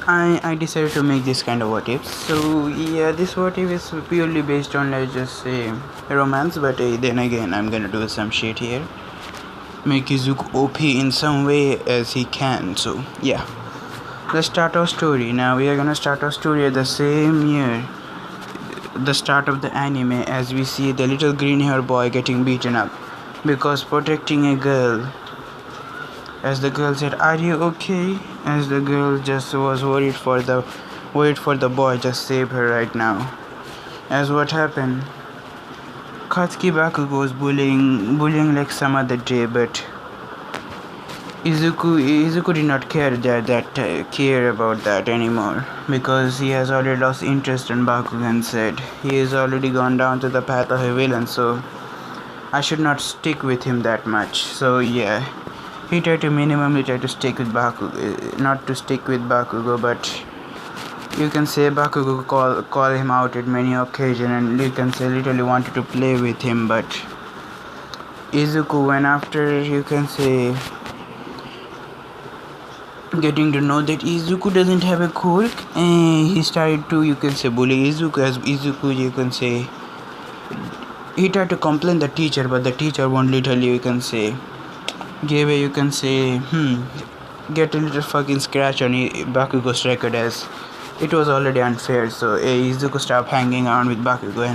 I decided to make this kind of what if. So yeah, this what if is purely based on, let's just say, romance, but then again I'm gonna do some shit here, make Izuku OP in some way as he can. So yeah, let's start our story. Now we are gonna start our story at the same year, the start of the anime, as we see the little green hair boy getting beaten up because protecting a girl. As the girl said, "Are you okay?" As the girl just was worried for the boy, just save her right now. As what happened, Katsuki Bakugo was bullying like some other day, but Izuku did not care about that anymore, because he has already lost interest in Bakugo and said he has already gone down to the path of a villain, so I should not stick with him that much. So yeah, he tried to minimally try to stick with Bakugo, not to stick with Bakugo, but you can say Bakugo call him out at many occasions, and you can say literally wanted to play with him, but Izuku went after, you can say, getting to know that Izuku doesn't have a quirk, and he started to, you can say, bully Izuku. As Izuku, you can say, he tried to complain the teacher, but the teacher won't literally, you can say, gave a, you can say, get a little fucking scratch on Bakugo's record, as it was already unfair. So Izuku stopped hanging around with Bakugo,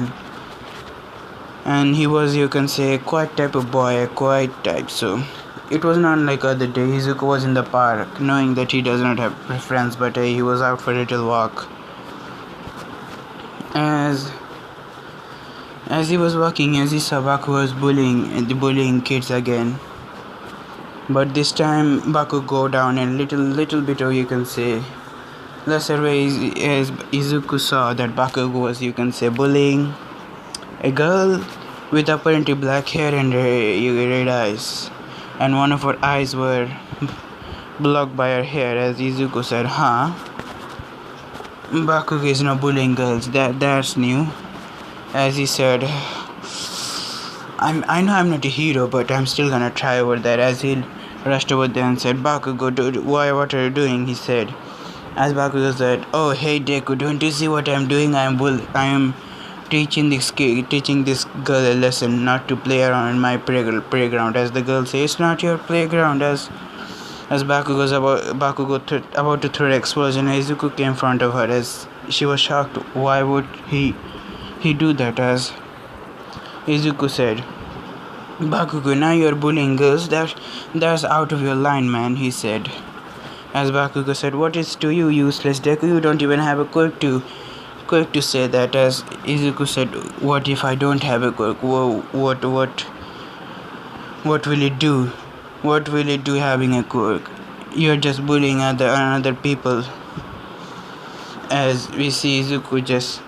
and he was, you can say, quiet type of boy, a quiet type. So it was not like other day. Izuku was in the park, knowing that he does not have friends, but he was out for a little walk. As he was walking, as he saw Bakugo was bullying kids again. But this time Bakugo go down a little bit of, you can say, lesser ways, as Izuku saw that Bakugo was, you can say, bullying a girl with apparently black hair and red eyes, and one of her eyes were blocked by her hair. As Izuku said, Bakugo is not bullying girls, that's new. As he said, I know I'm not a hero, but I'm still gonna try over there. As he rushed over there and said, Bakugo, what are you doing? He said. As Bakugo said, oh hey Deku, don't you see what I'm doing? I am teaching this girl a lesson, not to play around in my playground. As the girl says, it's not your playground. As Bakugo's about to throw an explosion, Izuku came in front of her. As she was shocked, why would he do that? As Izuku said, Bakugo, now you're bullying girls. That's out of your line, man, he said. As Bakugo said, what is to you, useless Deku? You don't even have a quirk to say that. As Izuku said, what if I don't have a quirk? What will it do? What will it do having a quirk? You're just bullying other people. As we see Izuku just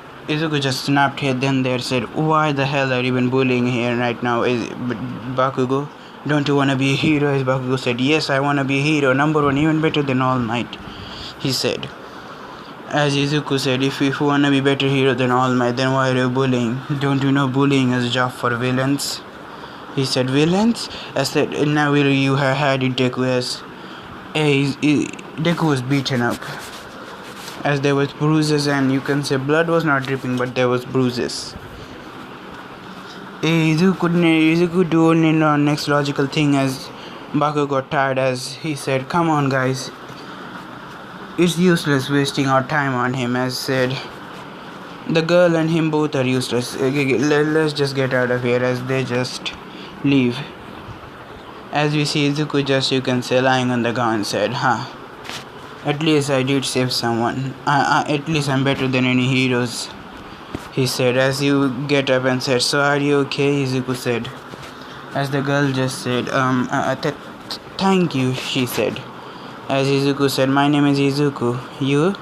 snapped here then there, said, why the hell are you even bullying here right now? Bakugo, don't you wanna be a hero? As Bakugo said, yes, I wanna be a hero, number one, even better than All Might, he said. As Izuku said, if you wanna be better hero than All Might, then why are you bullying? Don't you know bullying is a job for villains? He said, villains? I said, now you have had it, Deku. As Deku was beaten up, as there was bruises, and you can say blood was not dripping, but there was bruises. Izuku do only the next logical thing. As Bakugo got tired, as he said, come on guys, it's useless wasting our time on him. As said, the girl and him both are useless, let's just get out of here. As they just leave, as we see Izuku just, you can say, lying on the ground, said, at least I did save someone. At least I'm better than any heroes, he said. As you get up and said, so are you okay? Izuku said. As the girl just said, thank you, she said. As Izuku said, my name is Izuku. You?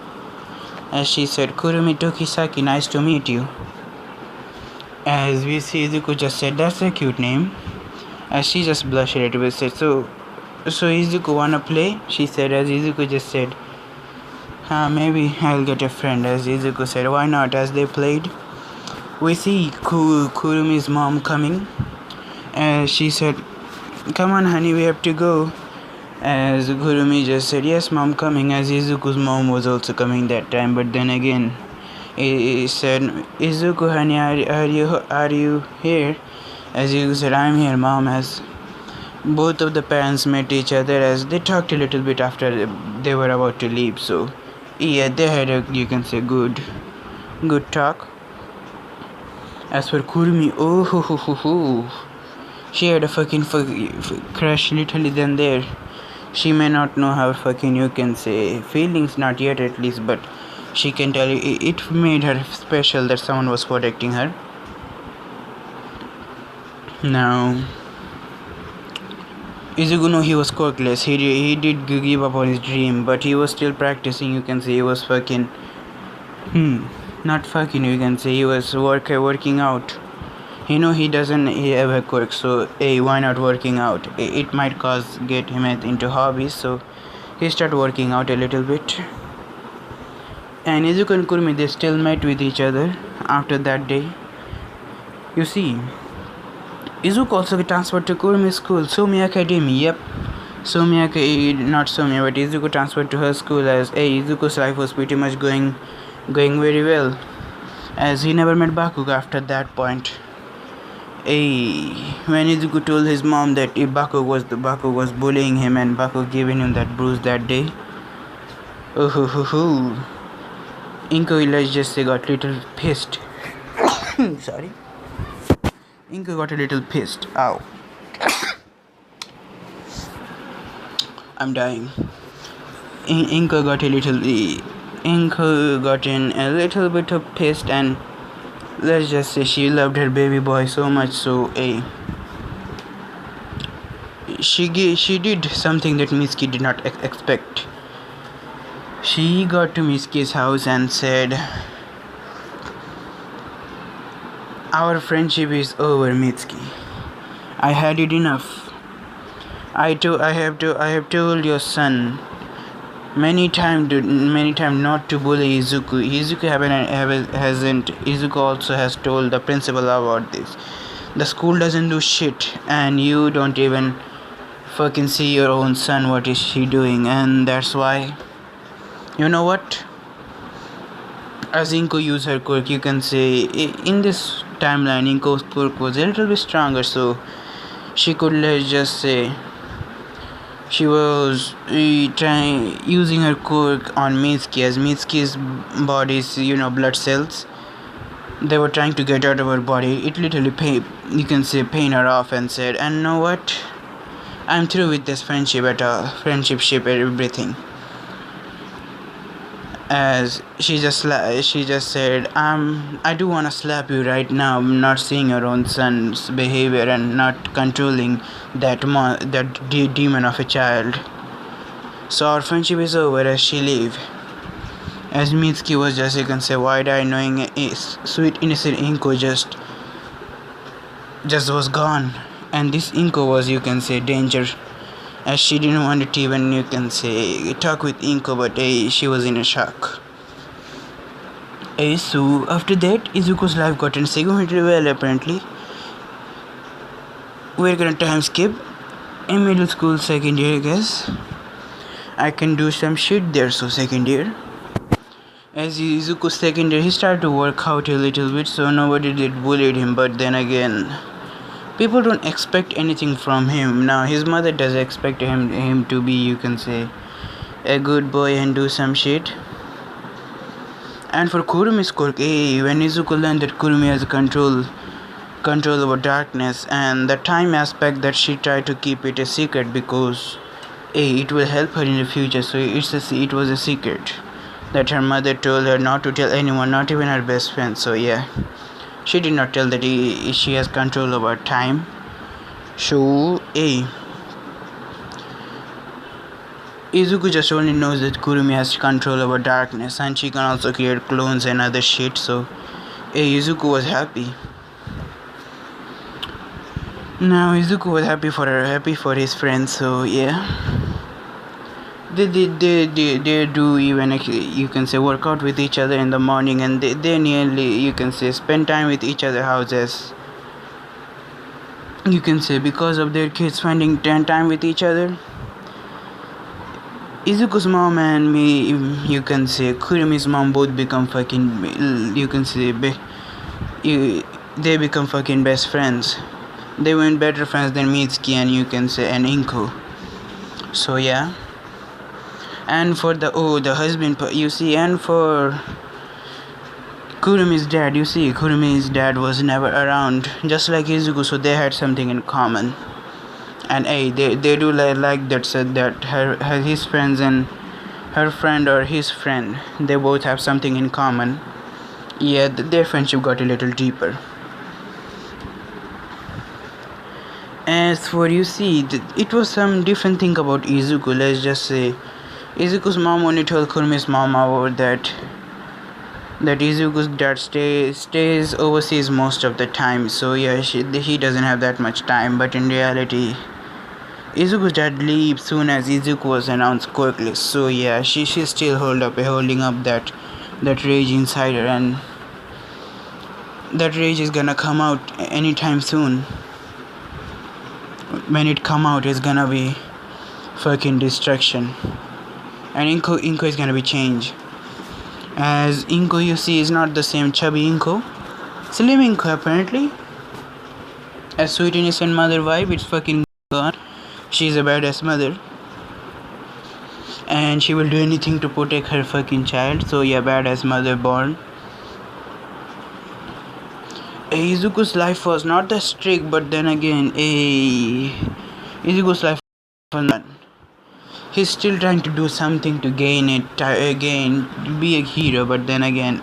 As she said, Kurumi Tokisaki, nice to meet you. As we see Izuku just said, that's a cute name. As she just blushed a little bit, said, so Izuku wanna play? She said. As Izuku just said, maybe I'll get a friend. As Izuku said, why not? As they played, we see Kurumi's mom coming. As she said, come on honey, we have to go. As Gurumi just said, yes mom, coming, as Izuku's mom was also coming that time. But then again, he said, Izuku honey, are you here? As Izuku said, I'm here mom. As both of the parents met each other, as they talked a little bit after they were about to leave. So yeah, they had a, you can say, good talk. As for Kurumi, oh ho ho ho ho, she had a fucking crush literally then there. She may not know how fucking, you can say, feelings, not yet at least, but she can tell you it made her special that someone was protecting her. Now Izuku knew he was quirkless. He did give up on his dream, but he was still practicing. You can say he was fucking not fucking, you can say he was working out. He know he doesn't have a quirk, so hey, why not working out? It might get him into hobbies, so he started working out a little bit. And Izuku and Kurumi, they still met with each other after that day. You see, Izuku also transferred to Kurumi's school, Somi Academy. Yep, not Somi, but Izuku transferred to her school. As Izuku's life was pretty much going very well, as he never met Bakugo after that point. When Izuku told his mom that Bakugo was bullying him and Bakugo giving him that bruise that day, Inko, let's just say, got little pissed. Sorry. Inko got a little pissed. Ow. I'm dying. Inko got in a little bit of pissed, and let's just say she loved her baby boy so much, so she did something that Mitsuki did not expect. She got to Mitsuki's house and said, our friendship is over, Mitsuki. I had it enough. I have told your son many times not to bully Izuku. Izuku also has told the principal about this. The school doesn't do shit, and you don't even fucking see your own son. What is she doing? And that's why, you know what? As Inko used her quirk, you can say in this timeline, Inko's quirk was a little bit stronger, so she could, let's just say, she was using her quirk on Mitsuki, as Mitsuki's body's, blood cells, they were trying to get out of her body. It literally pain her off, and said, and know what? I'm through with this friendship at all. Friendship ship and everything. As she just said, I do want to slap you right now, not seeing your own son's behavior and not controlling that demon of a child. So our friendship is over. As she leave, as Mitsuki was just, you can say, wide-eyed, knowing sweet innocent Inko just was gone, and this Inko was, you can say, danger. As she didn't want to even, you can say, talk with Inko, but she was in a shock. So after that, Izuku's life got significantly well, apparently. We're gonna time skip. In middle school, second year, I guess. I can do some shit there, so second year. As Izuku's second year, he started to work out a little bit, so nobody did bully him, but then again, people don't expect anything from him. Now his mother does expect him to be, you can say, a good boy and do some shit. And for Kurumi's quirk, when Izuku learned that Kurumi has control over darkness, and the time aspect, that she tried to keep it a secret because it will help her in the future. So it was a secret that her mother told her not to tell anyone, not even her best friend. So yeah, she did not tell that she has control over time. So Izuku just only knows that Kurumi has control over darkness, and she can also create clones and other shit. So Izuku was happy. Now Izuku was happy for his friends. So yeah, they do even, you can say, work out with each other in the morning, and they nearly, you can say, spend time with each other houses. You can say, because of their kids spending time with each other, Izuku's mom and me, you can say Kurumi's mom both become fucking, you can say, they become fucking best friends. They were better friends than Mitsuki and you can say and Inko. So yeah. And for the husband, you see, and for Kurumi's dad, you see, Kurumi's dad was never around, just like Izuku, so they had something in common. And they do like that, said that his friends and her friend or his friend, they both have something in common. Yeah, their friendship got a little deeper. As for you see, it was some different thing about Izuku. Let's just say, Izuku's mom only told Kurumi's mom about that Izuku's dad stays overseas most of the time. So yeah, he doesn't have that much time. But in reality, Izuku's dad leaves soon as Izuku was announced quickly. So yeah, she's still holding up that rage inside her, and that rage is gonna come out anytime soon. When it come out, it's gonna be fucking destruction, and Inko is gonna be changed. As Inko, you see, is not the same chubby Inko. Slim Inko apparently. A sweet innocent mother vibe, it's fucking gone. She's a badass mother, and she will do anything to protect her fucking child. So yeah, badass mother born. Izuku's life was not that strict, but then again, Izuku's life was not. He's still trying to do something to gain it, again, be a hero, but then again,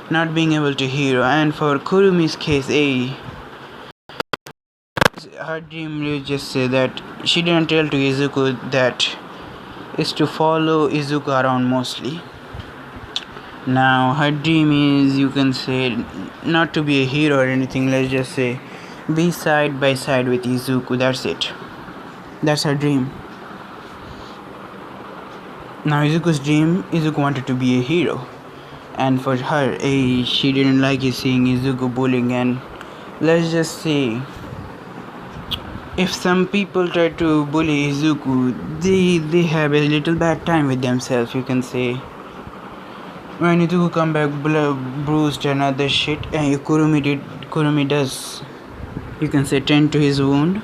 not being able to hero. And for Kurumi's case, her dream will just say that she didn't tell to Izuku that is to follow Izuku around mostly. Now her dream is, you can say, not to be a hero or anything, let's just say be side by side with Izuku. That's it. That's her dream. Now Izuku's dream, Izuku wanted to be a hero, and for her, she didn't like seeing Izuku bullying. And let's just say, if some people try to bully Izuku, they have a little bad time with themselves, you can say. When Izuku come back bruised and other shit, and Kurumi does, you can say, tend to his wound.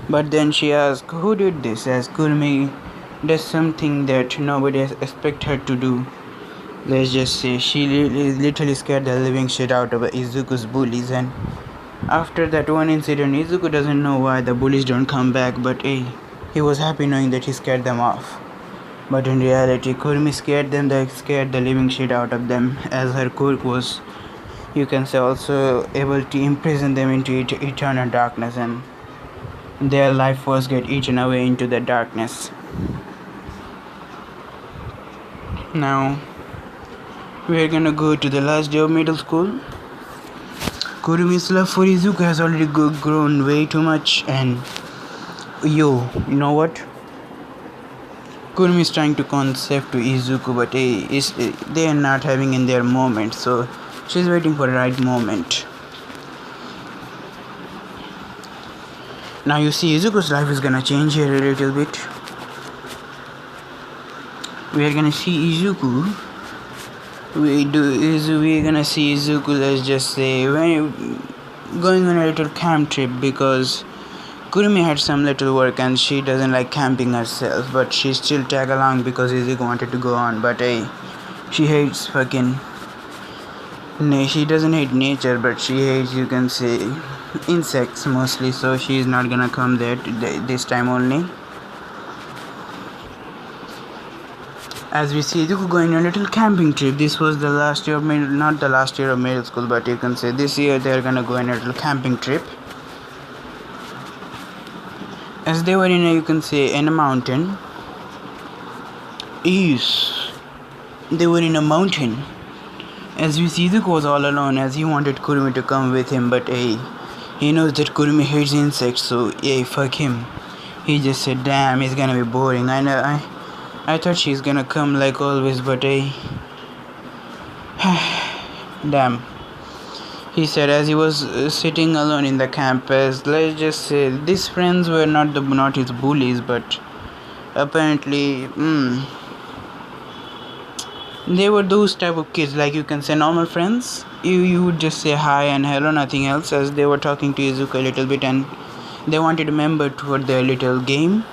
But then she asks, who did this? As Kurumi does something that nobody expect her to do. Let's just say she literally scared the living shit out of Izuku's bullies, and after that one incident, Izuku doesn't know why the bullies don't come back, but he was happy knowing that he scared them off. But in reality, Kurumi scared the living shit out of them, as her quirk was, you can say, also able to imprison them into eternal darkness, and their life force get eaten away into the darkness. Now, we are gonna go to the last day of middle school. Kurumi's love for Izuku has already grown way too much, and you know what? Kurumi is trying to concept to Izuku, but they are not having in their moment, so she's waiting for the right moment. Now you see, Izuku's life is gonna change here a little bit. We are gonna see Izuku. We're gonna see Izuku, let's just say, when going on a little camp trip, because Kurumi had some little work and she doesn't like camping herself, but she still tag along because Izuku wanted to go on. But she hates fucking. She doesn't hate nature, but she hates, you can say, insects mostly. So she's not gonna come there this time only. As we see Izuku going on a little camping trip. This was the last year of not the last year of middle school, but you can say this year they're gonna go on a little camping trip. As they were in a, you can say, in a mountain. They were in a mountain. As we see, Izuku was all alone, as he wanted Kurumi to come with him, but he knows that Kurumi hates insects, so fuck him. He just said, damn, it's gonna be boring. I thought she's gonna come like always, but damn. He said, as he was sitting alone in the campus. Let's just say these friends were not his bullies, but apparently they were those type of kids, like you can say normal friends. You would just say hi and hello, nothing else, as they were talking to Izuku a little bit, and they wanted a member toward their little game.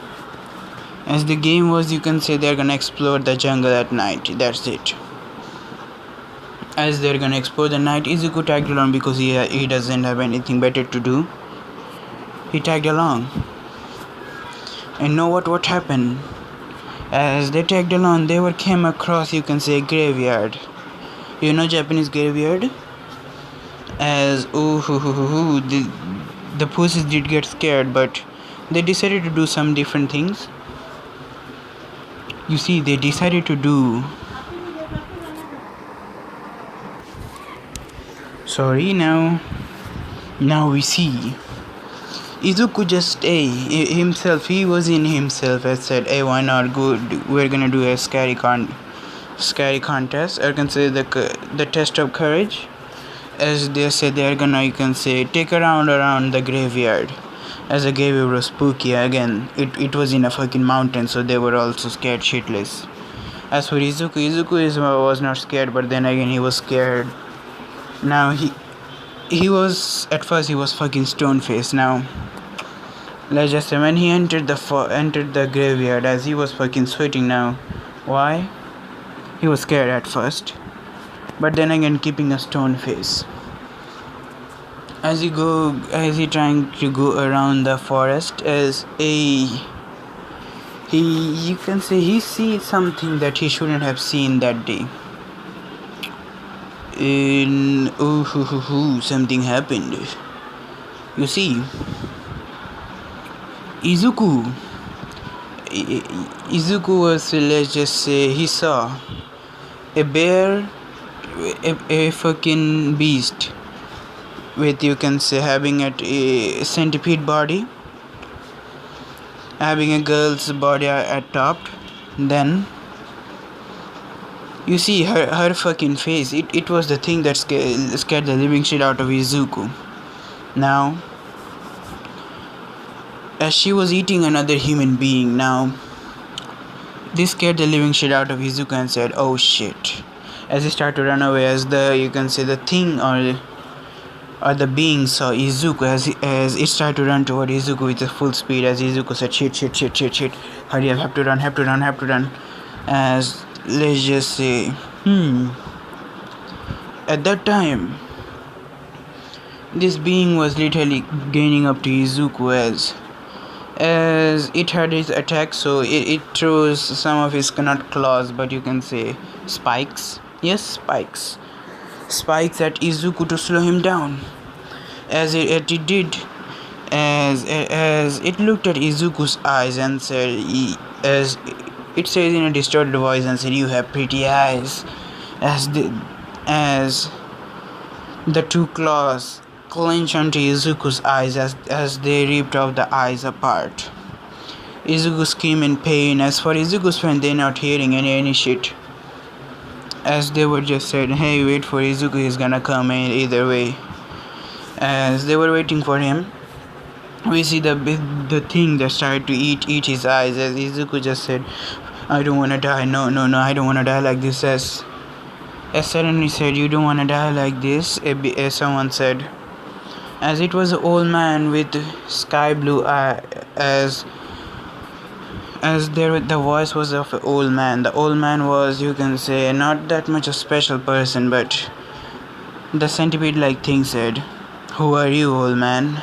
As the game was, you can say they're gonna explore the jungle at night. That's it. As they're gonna explore the night, Izuku tagged along because he doesn't have anything better to do. He tagged along. And know what happened? As they tagged along, they came across, you can say, graveyard. You know Japanese graveyard? As the pussies did get scared, but they decided to do some different things. You see, they decided to do. Sorry, now we see. Izuku just himself. He was in himself and said, "Hey, why not go? We're gonna do a scary contest. I can say the test of courage." As they said, they're gonna, you can say, take a round around the graveyard. As the graveyard was spooky again. It was in a fucking mountain, so they were also scared shitless. As for Izuku was not scared, but then again he was scared. Now he was, at first he was fucking stone faced. Now let's just say when he entered the graveyard, as he was fucking sweating now. Why? He was scared at first, but then again keeping a stone face. As he trying to go around the forest, you can say he sees something that he shouldn't have seen that day. Something happened. You see, Izuku was, let's just say, he saw a bear, a fucking beast with, you can say, having a centipede body, having a girl's body at top. Then you see her fucking face. It was the thing that scared the living shit out of Izuku. Now, as she was eating another human being, now this scared the living shit out of Izuku and said, "Oh shit!" As he started to run away, as you can say the thing or the being saw Izuku, as it started to run toward Izuku with full speed. As Izuku said, "Shit! Hurry up! Have to run!" As, let's just say, at that time, this being was literally gaining up to Izuku as it had its attack, so it throws some of its, not claws, but you can say spikes. Yes, spikes at Izuku to slow him down. As it did, as it looked at Izuku's eyes and said, as it says in a distorted voice and said, "You have pretty eyes." As the two claws clenched onto Izuku's eyes as they ripped off the eyes apart. Izuku screamed in pain. As for Izuku's friend, they're not hearing any shit. As they were just said, "Hey, wait for Izuku, he's gonna come in either way." As they were waiting for him, we see the thing that started to eat his eyes. As Izuku just said, "I don't wanna die, no, I don't wanna die like this." As suddenly said, "You don't wanna die like this," as someone said. As it was an old man with sky blue eye, as the voice was of an old man. The old man was, you can say, not that much a special person, but the centipede-like thing said, "Who are you, old man?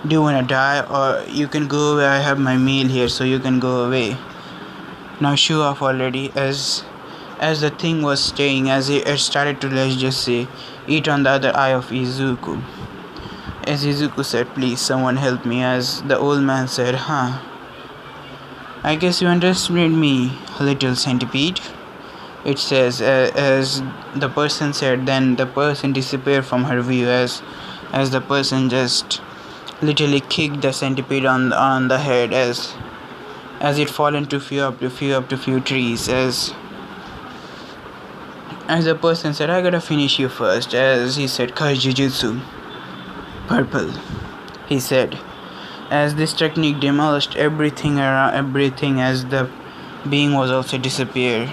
Do you wanna die, or you can go away? I have my meal here, so you can go away. Now show off already." As the thing was staying, as it started to, let's just say, eat on the other eye of Izuku. As Izuku said, "Please, someone help me." As the old man said, "I guess you underestimate me, little centipede." It says, as the person said, then the person disappeared from her view as the person just literally kicked the centipede on the head as it fall into few trees. As the person said, "I gotta finish you first." As he said, "Kai Jujutsu. Purple," he said. as this technique demolished everything around everything, as the being was also disappeared.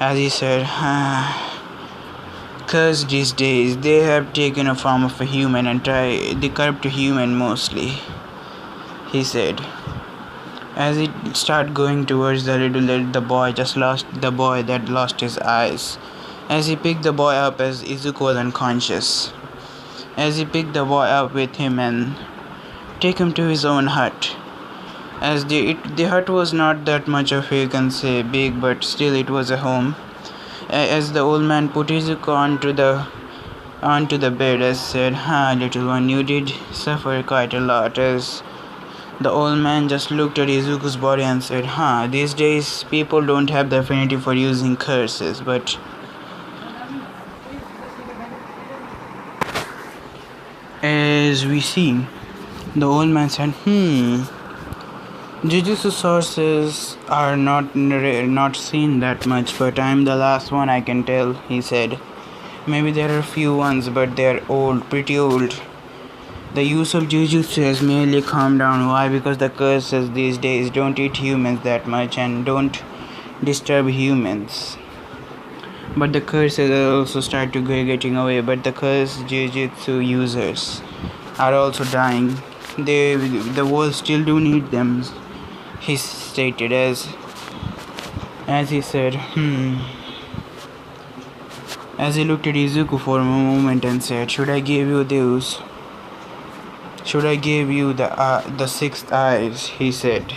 As he said, "Cause these days they have taken a form of a human and they corrupt a human mostly," he said. As he started going towards the the boy just lost the boy that lost his eyes. As he picked the boy up, as Izuku was unconscious. As he picked the boy up with him and take him to his own hut. As the hut was not that much of you can say big, but still it was a home. As the old man put Izuku onto the bed, as said, little one, you did suffer quite a lot." As the old man just looked at Izuku's body and said, these days people don't have the affinity for using curses, but as we see, the old man said, Jujutsu sources are not seen that much, but I'm the last one I can tell," he said. "Maybe there are a few ones, but they're old, pretty old. The use of Jujutsu has merely calmed down. Why? Because the curses these days don't eat humans that much and don't disturb humans. But the curses also start to go getting away. But the cursed Jujutsu users are also dying. The world still do need them," he stated. As he said, as he looked at Izuku for a moment and said, "Should I give you those? Should I give you the sixth eyes?" he said.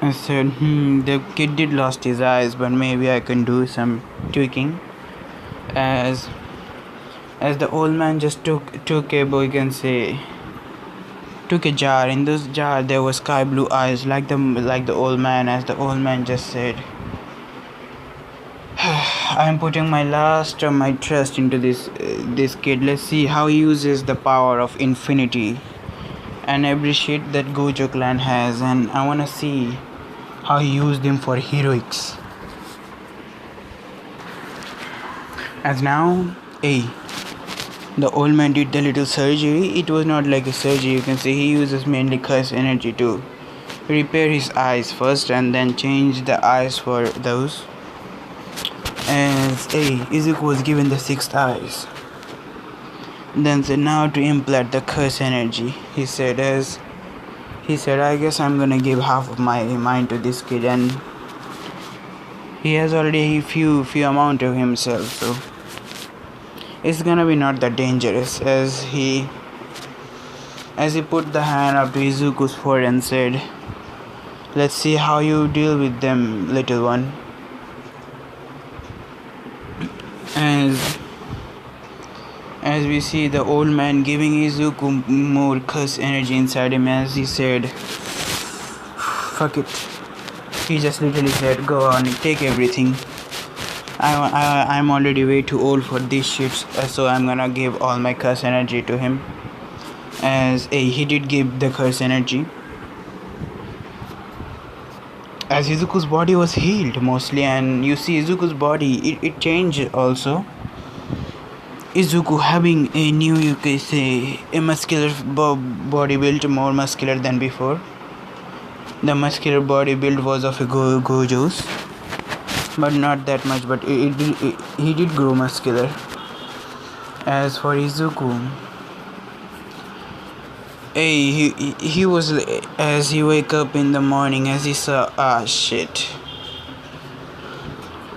I said, the kid did lost his eyes, but maybe I can do some tweaking. As the old man just took a boy can say took a jar. In this jar there was sky blue eyes like the old man. As the old man just said, "I'm putting my last of my trust into this kid. Let's see how he uses the power of infinity and every shit that Gojo clan has, and I wanna see how he used them for heroics." As now, the old man did the little surgery. It was not like a surgery, you can say. He uses mainly curse energy to repair his eyes first and then change the eyes for those. As Izuku was given the sixth eyes. Then said, "Now to implant the curse energy," he said. "I guess I'm gonna give half of my mind to this kid, and he has already a few amount of himself, so it's gonna be not that dangerous." As he put the hand up to Izuku's forehead and said, "Let's see how you deal with them, little one." As we see the old man giving Izuku more curse energy inside him, as he said, "Fuck it." He just literally said, "Go on, take everything. I'm already way too old for these shits, so I'm gonna give all my curse energy to him." As he did give the curse energy. As Izuku's body was healed mostly, and you see Izuku's body, it changed also. Izuku having a new, you can say, a muscular body built, more muscular than before. The muscular body build was of a Gojo's, but not that much, but he did grow muscular. As for Izuku, he was, as he wake up in the morning, as he saw, shit.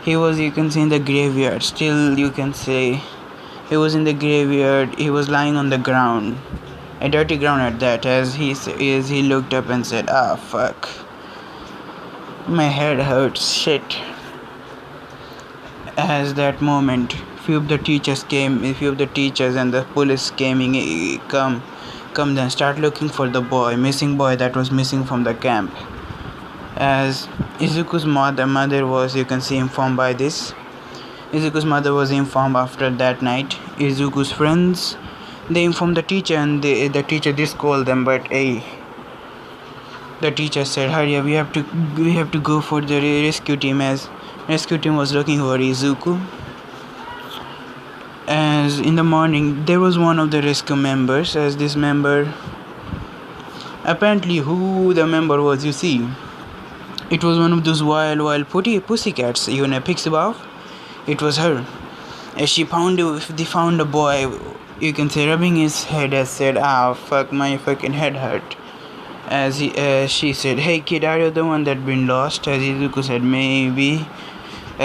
He was, you can say, in the graveyard. Still, you can say, he was in the graveyard. He was lying on the ground, a dirty ground at that. As he looked up and said, fuck, my head hurts, shit." As that moment, few of the teachers and the police come then start looking for the missing boy that was missing from the camp. As Izuku's mother was, you can see, informed by this. Izuku's mother was informed after that night. Izuku's friends, they informed the teacher, and the teacher did scold them, but the teacher said, "Hurry up, we have to go for the rescue team," as rescue team was looking for Izuku. As in the morning, there was one of the rescue members. As this member, apparently, who the member was, you see, it was one of those wild pussycats, even a pixie buff. It was her. As they found a boy, you can say, rubbing his head, as said, "Ah, fuck, my fucking head hurt." She said, "Hey kid, are you the one that been lost?" As Izuku said, "Maybe."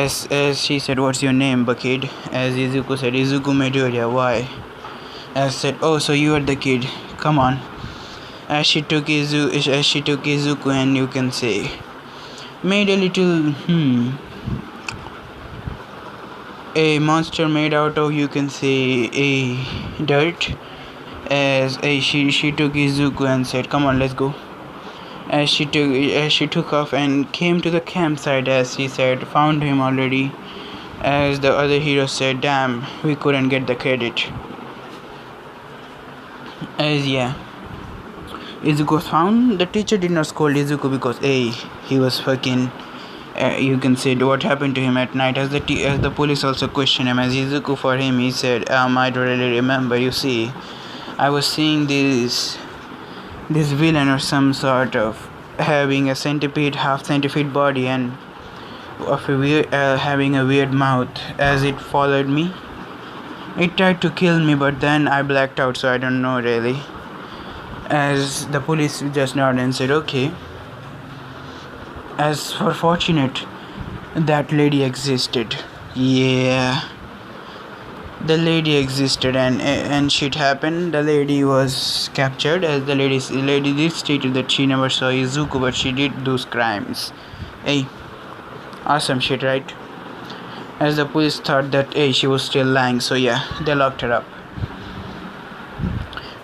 As she said, "What's your name, kid?" As Izuku said, "Izuku Midoriya." "Why?" As said, "Oh, so you are the kid. Come on." As she took Izuku, and you can say, made a little a monster made out of, you can say, a dirt. As she took Izuku and said, "Come on, let's go." As she took off and came to the campsite, as she said, found him already. As the other hero said, "Damn, we couldn't get the credit." As yeah, Izuku was found. The teacher did not scold Izuku because he was fucking. You can say what happened to him at night. As the police also questioned him. As Izuku, for him, he said, "I don't really remember. You see, I was seeing this villain or some sort of having a half centipede body, and of a weird, having a weird mouth. As it followed me, it tried to kill me, but then I blacked out, so I don't know really." As the police just nodded and said, "Okay." As for fortunate, that lady existed. Yeah, the lady existed, and shit happened. The lady was captured. As the lady did stated that she never saw Izuku, but she did those crimes. Hey, awesome shit, right? As the police thought that she was still lying, so yeah, they locked her up.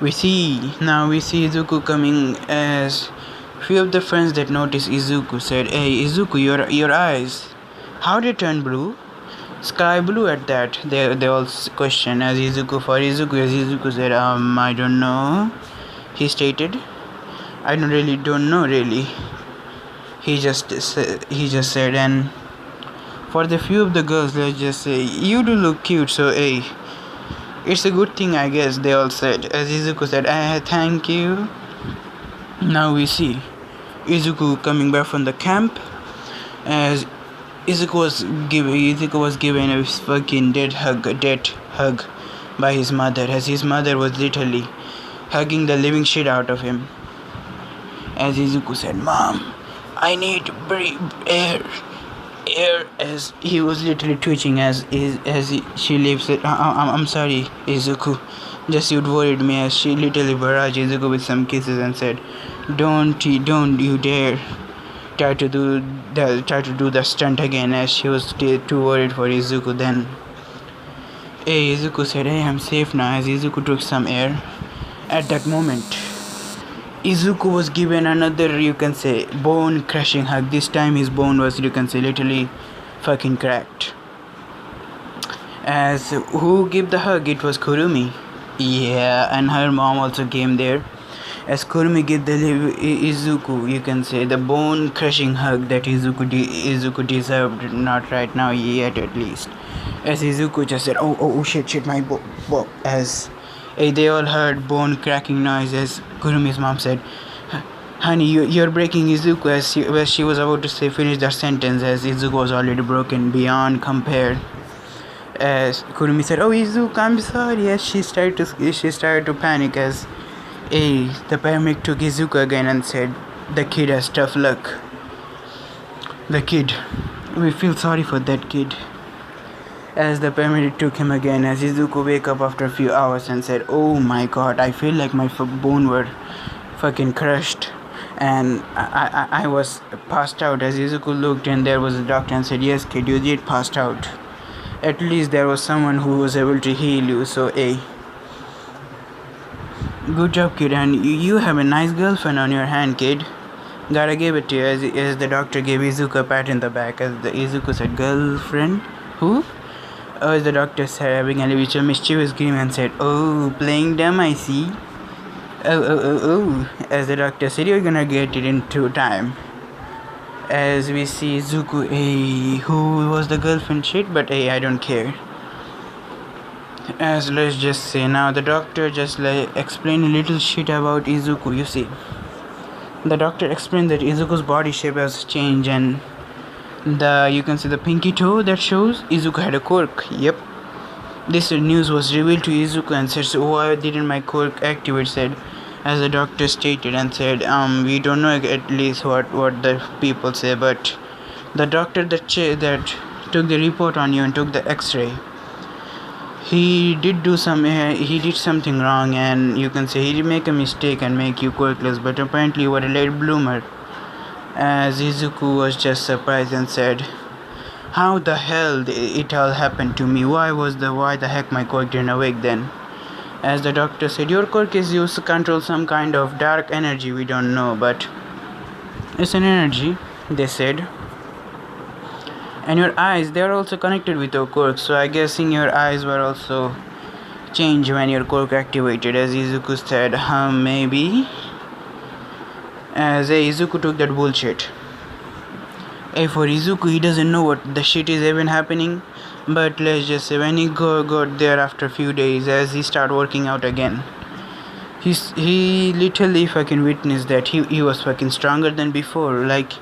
We see Izuku coming. As few of the friends that noticed Izuku said, "Hey Izuku, your eyes, how they turn blue? Sky blue at that." They all question. As Izuku said, "I don't know." He stated, "I don't know really." He just said, and for the few of the girls, let's just say, "You do look cute, so hey, it's a good thing, I guess," they all said. As Izuku said, "Thank you." Now we see Izuku coming back from the camp. As Izuku was given a fucking dead hug by his mother. As his mother was literally hugging the living shit out of him. As Izuku said, "Mom, I need to breathe air." As he was literally twitching. She leaves it. I'm sorry, Izuku. Just you'd worried me." As she literally barraged Izuku with some kisses and said, Don't you dare try to do the stunt again." As she was too worried for Izuku. Then Izuku said, "Hey, I'm safe now." As Izuku took some air. At that moment, Izuku was given another, you can say, bone crushing hug. This time his bone was, you can say, literally fucking cracked. As who gave the hug? It was Kurumi. Yeah, and her mom also came there. As Kurumi gave the Izuku, you can say, the bone crushing hug that Izuku deserved. Not right now yet, at least. As Izuku just said, oh shit, my as they all heard bone cracking noise. As Kurumi's mom said, "Honey, you're breaking Izuku." As she was about to say finish that sentence, as Izuku was already broken beyond compare. As Kurumi said, "Oh Izuku, I'm sorry." As she started to panic. As the paramedic took Izuku again and said, "The kid has tough luck. The kid. We feel sorry for that kid." As the paramedic took him again. As Izuku wake up after a few hours and said, "Oh my god, I feel like my bone were fucking crushed, and I was passed out." As Izuku looked, and there was a doctor and said, "Yes kid, you did passed out. At least there was someone who was able to heal you, so good job kid, and you have a nice girlfriend on your hand kid. Gotta give it to you." As the doctor gave Izuku a pat in the back. As the Izuku said, "Girlfriend? Who?" As the doctor said, having a little mischievous grin and said, "Oh, playing dumb, I see. Oh. As the doctor said, "You're gonna get it in time." As we see Izuku, who was the girlfriend shit, but I don't care. As let's just say now the doctor just like explained a little shit about Izuku. You see, the doctor explained that Izuku's body shape has changed and the you can see the pinky toe that shows Izuku had a quirk. Yep. This news was revealed to Izuku and said, "So why didn't my quirk activate?" said, as the doctor stated and said, we don't know at least what the people say, but the doctor that took the report on you and took the X-ray, he did something wrong, and you can say he did make a mistake and make you quirkless, but apparently you were a late bloomer. As Izuku was just surprised and said, how the hell it all happened to me? Why the heck my quirk didn't awake then? As the doctor said, your quirk is used to control some kind of dark energy, we don't know, but it's an energy, they said. And your eyes, they are also connected with your quirk, so I guessing your eyes were also changed when your quirk activated, as Izuku said, maybe. As Izuku took that bullshit. For Izuku, he doesn't know what the shit is even happening, but let's just say when he got there after a few days, as he started working out again, he literally fucking witnessed that he was fucking stronger than before. Like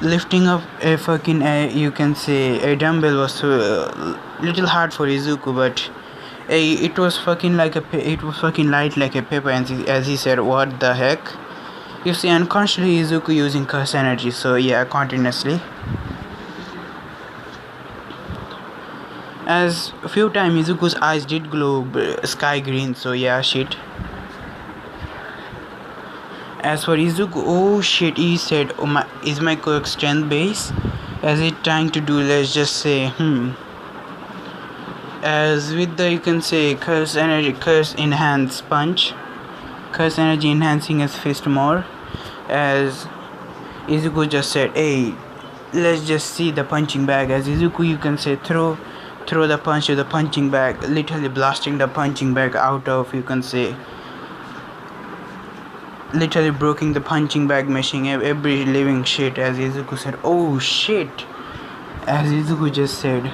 lifting up a fucking you can say a dumbbell was little hard for Izuku, but it was fucking light like a paper, and as he said, what the heck. You see, unconsciously Izuku using curse energy, so yeah, continuously. As a few times Izuku's eyes did glow sky green, so yeah, shit. As for Izuku, oh shit, he said, is my quirk strength base? As it trying to do, let's just say, as with the, you can say, curse enhance punch, curse energy enhancing his fist more. As Izuku just said, hey, let's just see the punching bag. As Izuku, you can say, throw the punch to the punching bag, literally blasting the punching bag out of, you can say, literally breaking the punching bag, mashing every living shit. As Izuku said, oh shit. As Izuku just said,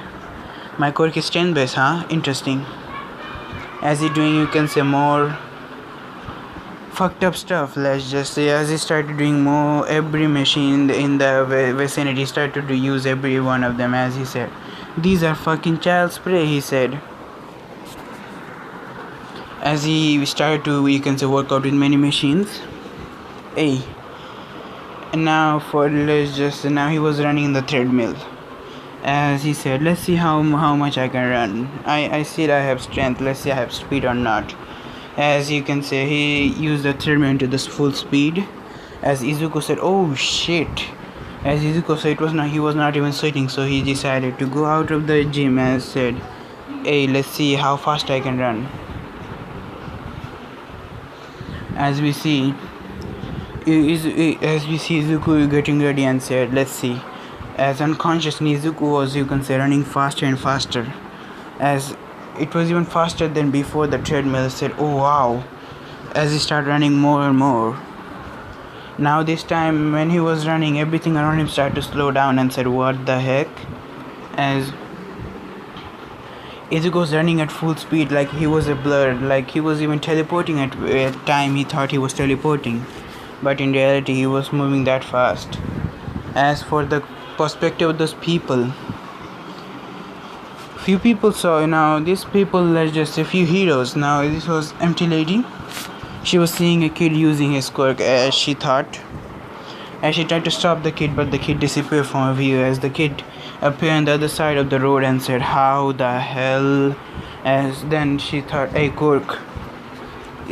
my quirk is 10 base, huh? Interesting. As he doing, you can say, more fucked up stuff, let's just say. As he started doing more, every machine in the vicinity started to use every one of them. As he said, these are fucking child's play, he said. As he started to, you can say, work out with many machines. Hey, and now now he was running in the treadmill. As he said, let's see how much I can run. I said I have strength, let's see I have speed or not. As you can say, he used the treadmill to this full speed. As Izuku said, oh shit. As Izuku said, he was not even sweating, so he decided to go out of the gym and said, hey, let's see how fast I can run. As we see Izuku getting ready and said, let's see. As unconsciously Izuku was, you can say, running faster and faster. As it was even faster than before the treadmill. Said, oh wow. As he started running more and more. Now this time when he was running, everything around him started to slow down and said, what the heck. As Izuku was running at full speed like he was a blur, like he was even teleporting at time he thought he was teleporting, but in reality he was moving that fast. As for the perspective of those people, few people saw, now these people, let's just say few heroes. Now this was empty lady. She was seeing a kid using his quirk, as she thought. As she tried to stop the kid, but the kid disappeared from her view. As the kid appeared on the other side of the road and said, how the hell. As then she thought, hey, quirk,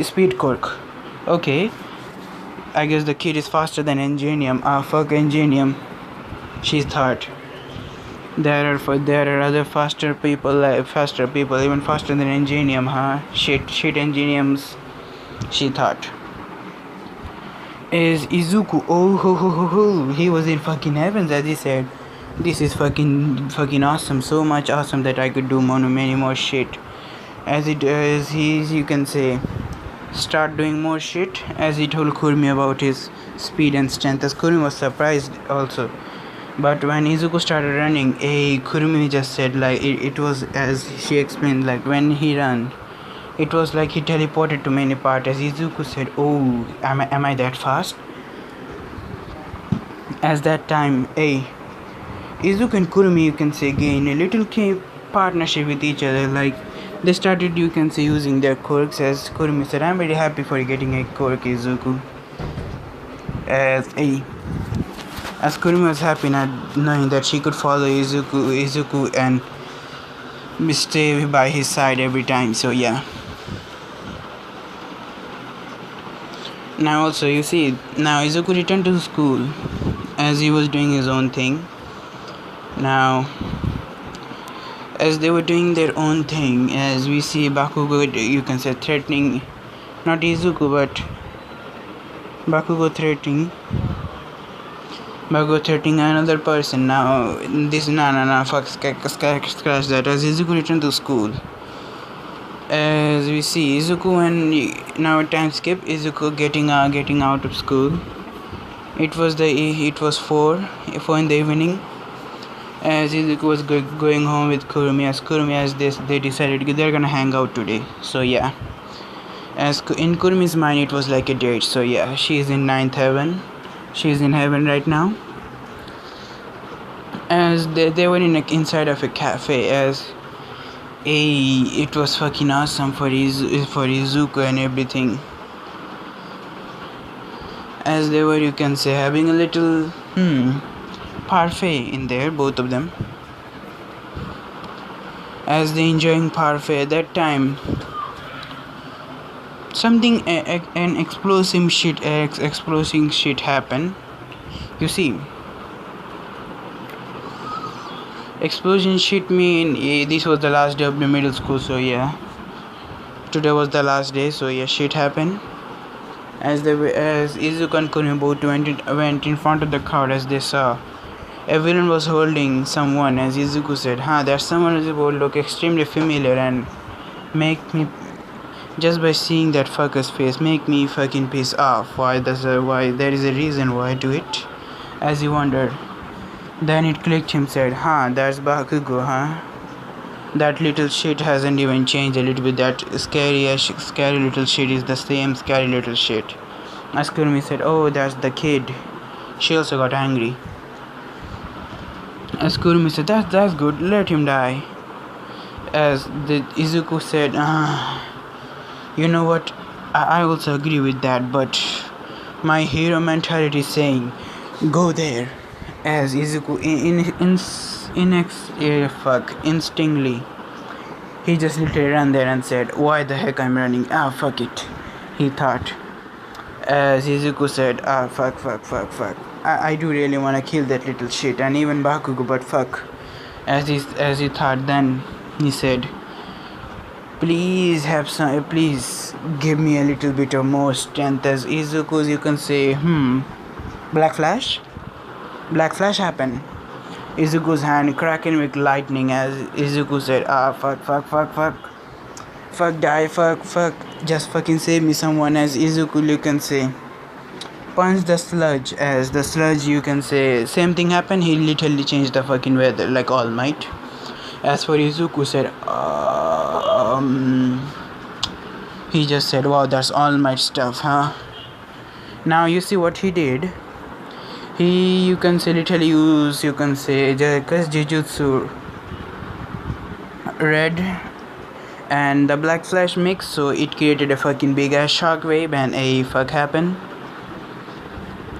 speed quirk, okay, I guess the kid is faster than Ingenium. Fuck Ingenium, she thought. There are other faster people, even faster than Ingenium, huh? Shit Ingeniums, she thought. Is Izuku, oh, he was in fucking heavens. As he said, this is fucking awesome, so much awesome that I could do many more shit. As you can say, start doing more shit. As he told Kurumi about his speed and strength, as Kurumi was surprised also. But when Izuku started running, Kurumi just said like it was as she explained, like when he ran, it was like he teleported to many parts. As Izuku said, "Oh, am I that fast?" As that time, Izuku and Kurumi, you can say, gain a little partnership with each other. Like they started, you can say, using their quirks. As Kurumi said, "I'm very happy for getting a quirk, Izuku." As Kurumi was happy not knowing that she could follow Izuku and stay by his side every time. So yeah. Now also you see, now Izuku returned to school as he was doing his own thing. Now, as they were doing their own thing, as we see Bakugo, you can say, threatening, not Izuku, but Bakugo threatening another person. Now, this, fuck, scratch that. As Izuku returned to school, as we see Izuku and now time skip, Izuku getting out of school. It was 4 in the evening. As Izuku was going home with Kurumi, as they decided they're gonna hang out today. So yeah, as in Kurumi's mind it was like a date. So yeah, she's in ninth heaven. She's in heaven right now. As they were inside of a cafe. As it was fucking awesome for Izuku and everything. As they were, you can say, having a little parfait in there, both of them. As they enjoying parfait at that time, something an explosive shit happened. You see, explosion shit mean this was the last day of the middle school. So yeah, today was the last day. So yeah, shit happened. As Izuku and Kurumi both went in front of the crowd, as they saw a villain was holding someone. As Izuku said, that someone who look extremely familiar and make me, just by seeing that fucker's face, make me fucking piss off. Why there is a reason why I do it. As he wondered, then it clicked him, said, that's Bakugo, That little shit hasn't even changed a little bit. That scary little shit is the same scary little shit. As Kurumi said, oh, that's the kid. She also got angry. As Kurumi said, that's good, let him die. As the Izuku said, you know what, I also agree with that, but my hero mentality is saying, go there. As Izuku instinctively, he just literally ran there and said, why the heck I'm running? Fuck it, he thought. As Izuku said, fuck. I do really want to kill that little shit and even Bakugo, but fuck. As he thought, then he said, please give me a little bit of more strength. As Izuku's, you can say, Black Flash happened. Izuku's hand cracking with lightning. As Izuku said, fuck, die, fuck, just fucking save me, someone. As Izuku, you can say, punch the sludge. As the sludge, you can say, same thing happened. He literally changed the fucking weather like All Might. As for Izuku said, he just said, wow, that's All Might stuff, Now you see what he did. He, you can say, literally use, you can say, because Jujutsu Red and the Black Flash mix, so it created a fucking big ass shockwave and a fuck happened.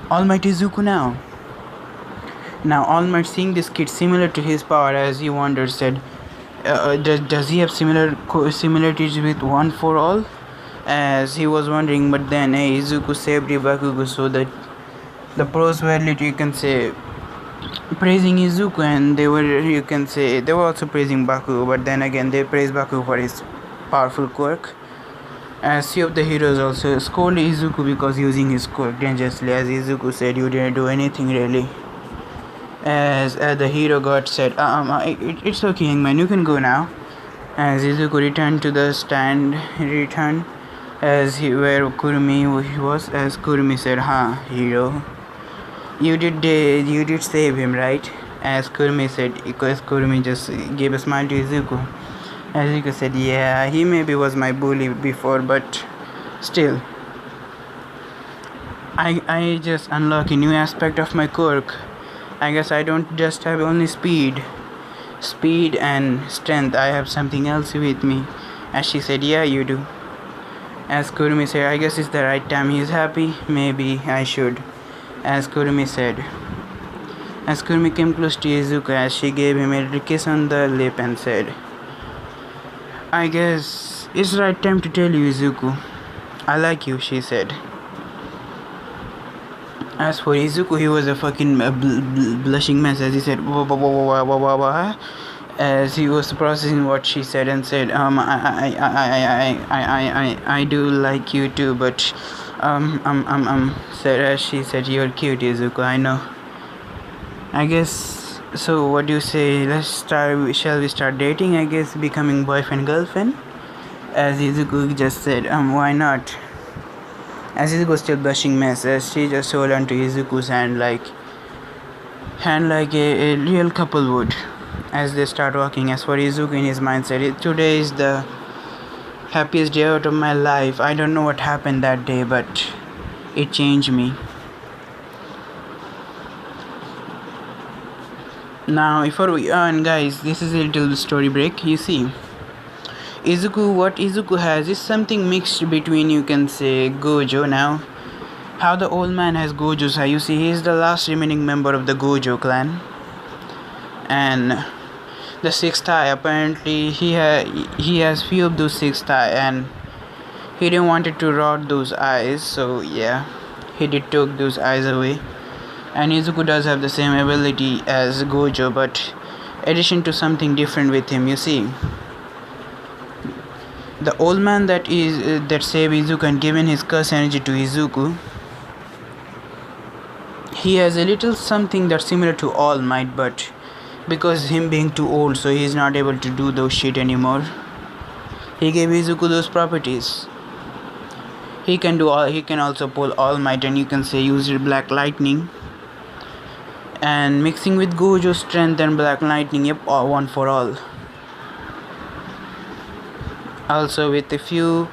All Might Izuku now. Now All Might, seeing this kid similar to his power, as he wondered, said, does he have similarities with One for All? As he was wondering, but then Izuku saved Bakugo, so that the pros were literally, you can say, praising Izuku, and they were, you can say, they were also praising Bakugo, but then again they praised Bakugo for his powerful quirk. As few of the heroes also scolded Izuku because using his quirk dangerously. As Izuku said, you didn't do anything really. As the hero god said, it's okay, Hangman, you can go now. As Izuku returned to the stand, as where Kurumi was. As Kurumi said, hero, You did save him, right? As Kurumi said, because Kurumi just gave a smile to Izuku. Izuku said, yeah, he maybe was my bully before, but still, I just unlock a new aspect of my quirk. I guess I don't just have only speed and strength. I have something else with me. As she said, yeah, you do. As Kurumi said, I guess it's the right time. He's happy. Maybe I should. As Kurumi said. As Kurumi came close to Izuku, as she gave him a kiss on the lip and said, I guess it's the right time to tell you, Izuku. I like you, she said. As for Izuku, he was a fucking blushing mess as he said, as he was processing what she said and said, I do like you too, but, said as she said, you're cute, Izuku, I know. I guess, so what do you say, shall we start dating, I guess, becoming boyfriend, girlfriend? As Izuku just said, why not? As Izuku was still blushing mess, as she just hold on to Izuku's hand like a real couple would. As they start walking, as for Izuku in his mind said, today is the happiest day out of my life. I don't know what happened that day, but it changed me. Now, before we earn, guys, this is a little story break. You see, what Izuku has is something mixed between, you can say, Gojo. Now, how the old man has Gojo's eye. You see, he is the last remaining member of the Gojo clan, and the sixth eye. Apparently, he has few of those sixth eye, and he didn't wanted to rot those eyes. So yeah, he did took those eyes away. And Izuku does have the same ability as Gojo, but addition to something different with him. You see, the old man that saved Izuku and given his curse energy to Izuku, he has a little something that's similar to All Might, but because him being too old, so he's not able to do those shit anymore. He gave Izuku those properties. He can also pull All Might, and you can say use your Black Lightning. And mixing with Gojo's strength and Black Lightning, yep, one for all. Also with a few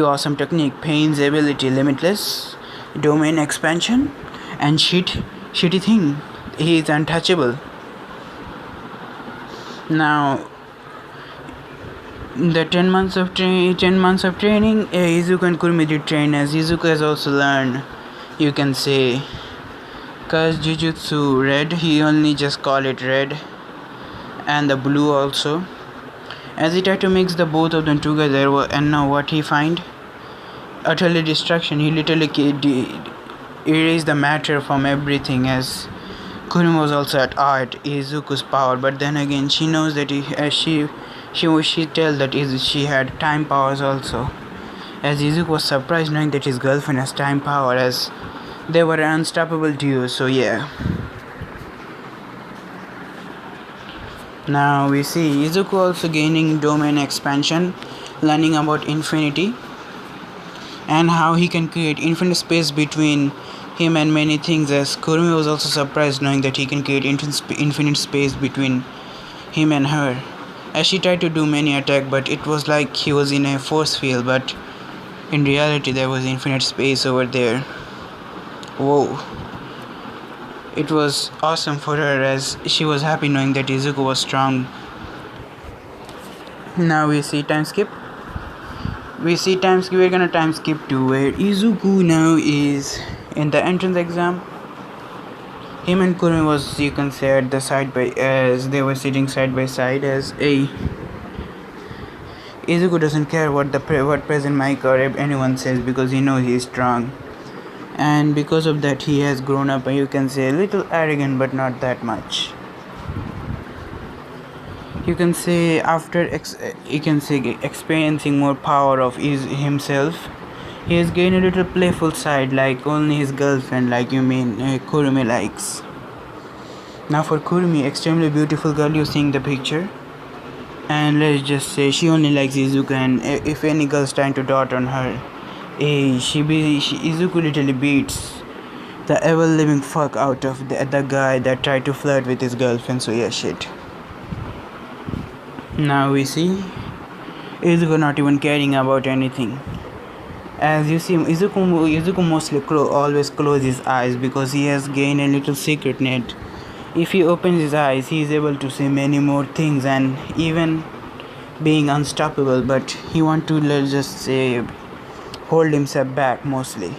awesome technique, Pain's ability limitless, domain expansion, and shitty thing. He is untouchable. Now, the 10 months of training, Izuku and Kurumi did train, as Izuku has also learned, you can say, Cause Jujutsu red, he only just call it red, and the blue also. As he tried to mix the both of them together, and now what he find? Utterly destruction. He literally erased the matter from everything, as Kurumi was also at art, Izuku's power, but then again she knows that she tells that she had time powers also. As Izuku was surprised knowing that his girlfriend has time power, as they were an unstoppable duo, so yeah. Now we see Izuku also gaining domain expansion, learning about infinity, and how he can create infinite space between him and many things, as Kurumi was also surprised knowing that he can create infinite space between him and her. As she tried to do many attacks, but it was like he was in a force field, but in reality there was infinite space over there. Whoa. It was awesome for her, as she was happy knowing that Izuku was strong. Now we see time skip. We're gonna time skip to where Izuku now is in the entrance exam. Him and Kurumi was, you can say, at the as they were sitting side by side, as Izuku doesn't care what President Mike or anyone says, because he knows he is strong. And because of that he has grown up, you can say a little arrogant, but not that much. You can say after experiencing more power of himself, he has gained a little playful side, like only his girlfriend, like Kurumi likes. Now for Kurumi, extremely beautiful girl, you seeing the picture, and let's just say she only likes Izuku, and if any girl's trying to dot on her, Izuku literally beats the ever living fuck out of the guy that tried to flirt with his girlfriend. So yeah, shit. Now we see Izuku not even caring about anything. As you see, Izuku mostly always closes his eyes because he has gained a little secret net. If he opens his eyes, he is able to see many more things and even being unstoppable. But he wants to, let's just say, hold himself back mostly.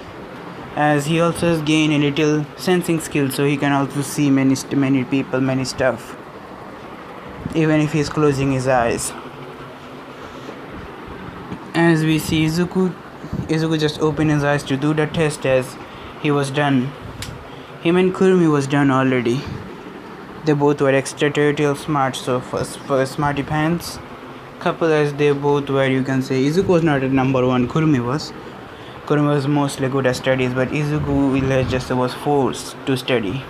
As he also has gained a little sensing skill, so he can also see many people, many stuff, even if he is closing his eyes. As we see, Izuku just opened his eyes to do the test as he was done. Him and Kurumi was done already. They both were extraterritorial smart, so for smarty pants couple, as they both were, you can say. Izuku was not at number one, Kurumi was. Kurumi was mostly good at studies, but Izuku just was forced to study.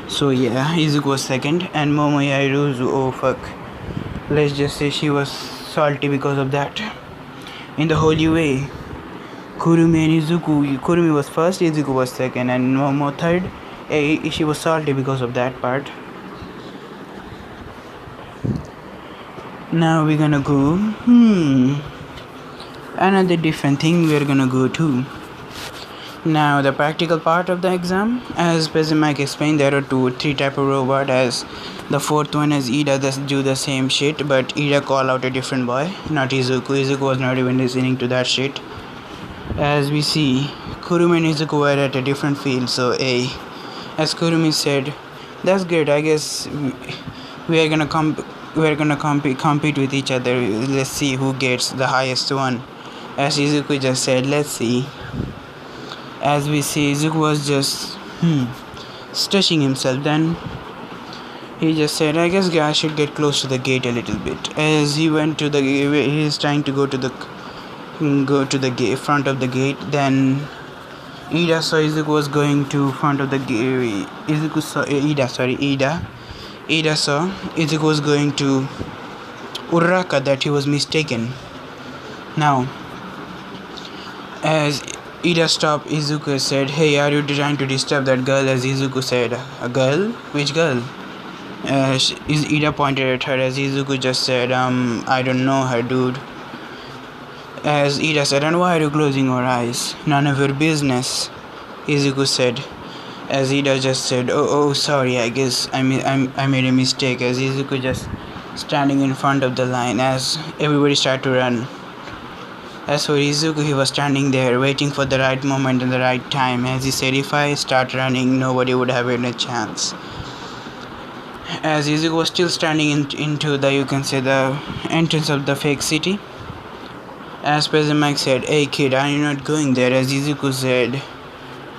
So yeah, Izuku was second, and Momoya Iruzu, oh fuck, let's just say she was salty because of that. In the holy way, Kurumi and Izuku, Kurumi was first, Izuku was second, and Momo third. She was salty because of that part. Now we're gonna go another different thing we're gonna go to. Now the practical part of the exam, as Mike explained, there are three type of robot. As the fourth one is Ida, do the same shit, but Ida call out a different boy, not Izuku. Izuku was not even listening to that shit. As we see, Kurumi and Izuku were at a different field, so as Kurumi said, that's good, I guess we are gonna compete with each other. Let's see who gets the highest one. As Izuku just said, let's see. As we see, Izuku was just stretching himself. Then he just said, I guess I should get close to the gate a little bit. As he went to he is trying to go to the gate, front of the gate. Then Ida saw Izuku was going to front of the gate. Ida saw Izuku was going to Uraraka, that he was mistaken. Now, as Ida stopped, Izuku said, hey, are you trying to disturb that girl? As Izuku said, a girl? Which girl? Ida pointed at her, as Izuku just said, I don't know her, dude. As Ida said, and why are you closing your eyes? None of your business, Izuku said. As Ida just said, oh sorry, I guess I made a mistake. As Izuku just standing in front of the line, as everybody started to run. As for Izuku, he was standing there waiting for the right moment and the right time. As he said, if I start running, nobody would have any chance. As Izuku was still standing into the, you can say, the entrance of the fake city. As President Mike said, hey kid, are you not going there? As Izuku said,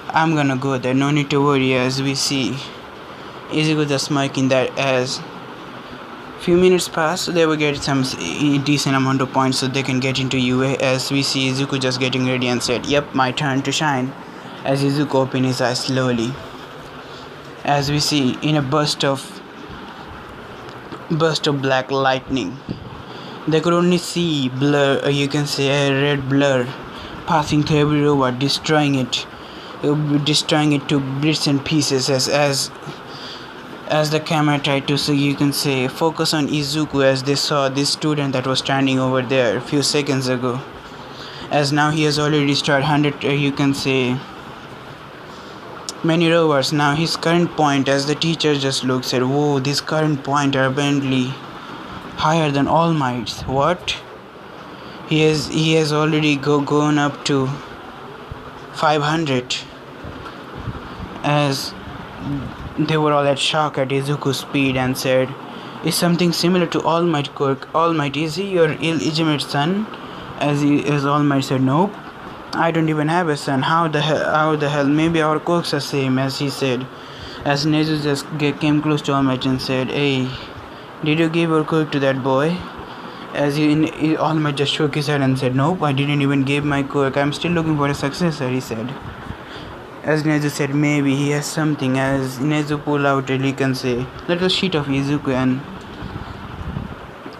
I'm gonna go there, no need to worry. As we see Izuku just smirking that. As few minutes pass, they will get some decent amount of points so they can get into UA. As we see Izuku just getting ready and said, yep, my turn to shine. As Izuku opened his eyes slowly. As we see in a burst of black lightning, they could only see blur, you can say a red blur passing through every robot, destroying it to bits and pieces. As the camera tried to, so you can say, focus on Izuku, as they saw this student that was standing over there a few seconds ago. As now he has already destroyed 100, you can say, many robots. Now his current point, as the teacher just looked, said, whoa, this current point are apparently higher than All Might's. What? He has already gone up to 500. As they were all at shock at Izuku's speed and said, is something similar to All Might quirk. All Might, is he your illegitimate son? As All Might said, nope, I don't even have a son. How the hell? Maybe our quirks are same. As he said, as Nezu just came close to All Might and said, hey, did you give your quirk to that boy? As All Might just shook his head and said, nope, I didn't even give my quirk. I'm still looking for a successor, he said. As Nezu said, maybe he has something. As Nezu pulled out a, you can say, little sheet of Izuku, and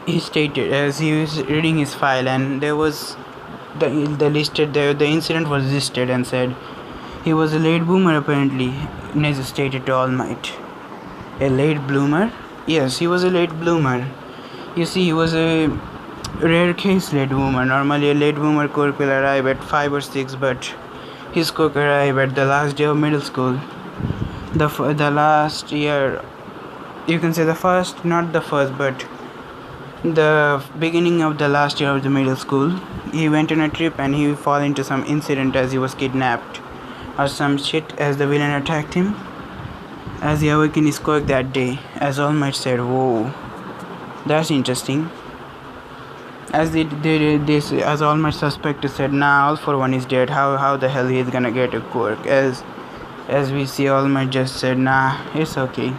he stated, as he was reading his file, and there was the incident was listed, and said He was a late bloomer apparently, Nezu stated to All Might. A late bloomer? Yes, he was a late bloomer. You see, he was a rare case late bloomer. Normally a late bloomer quirk will arrive at 5 or 6, but his quirk arrived at the last day of middle school. The last year, you can say the first, not the first, but the beginning of the last year of the middle school. He went on a trip and he fell into some incident as he was kidnapped or some shit as the villain attacked him. As he awakened his quirk that day, as All Might said, whoa, that's interesting. As as All Might suspected said, nah, All for One is dead. How the hell he is gonna get a quirk? As we see, All Might just said, nah, it's okay.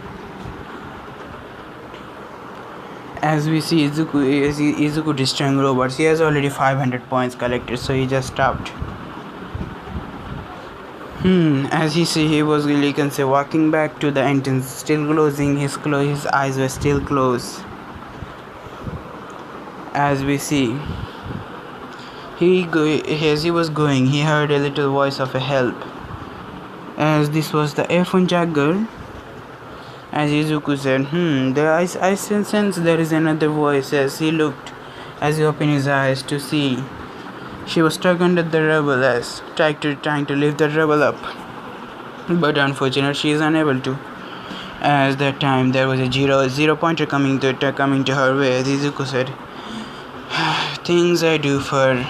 As we see, Izuku destroying robots. He has already 500 points collected, so he just stopped. As he was really, you can say, walking back to the entrance, still closing his eyes were still closed. As we see, as he was going, he heard a little voice of a help. As this was the earphone jack girl. As Izuku said, I sense there is another voice. As he looked, as he opened his eyes to see, she was stuck under the rubble as trying to lift the rubble up. But unfortunately, she is unable to. As that time, there was a zero pointer coming to her way. As Izuku said, things I do for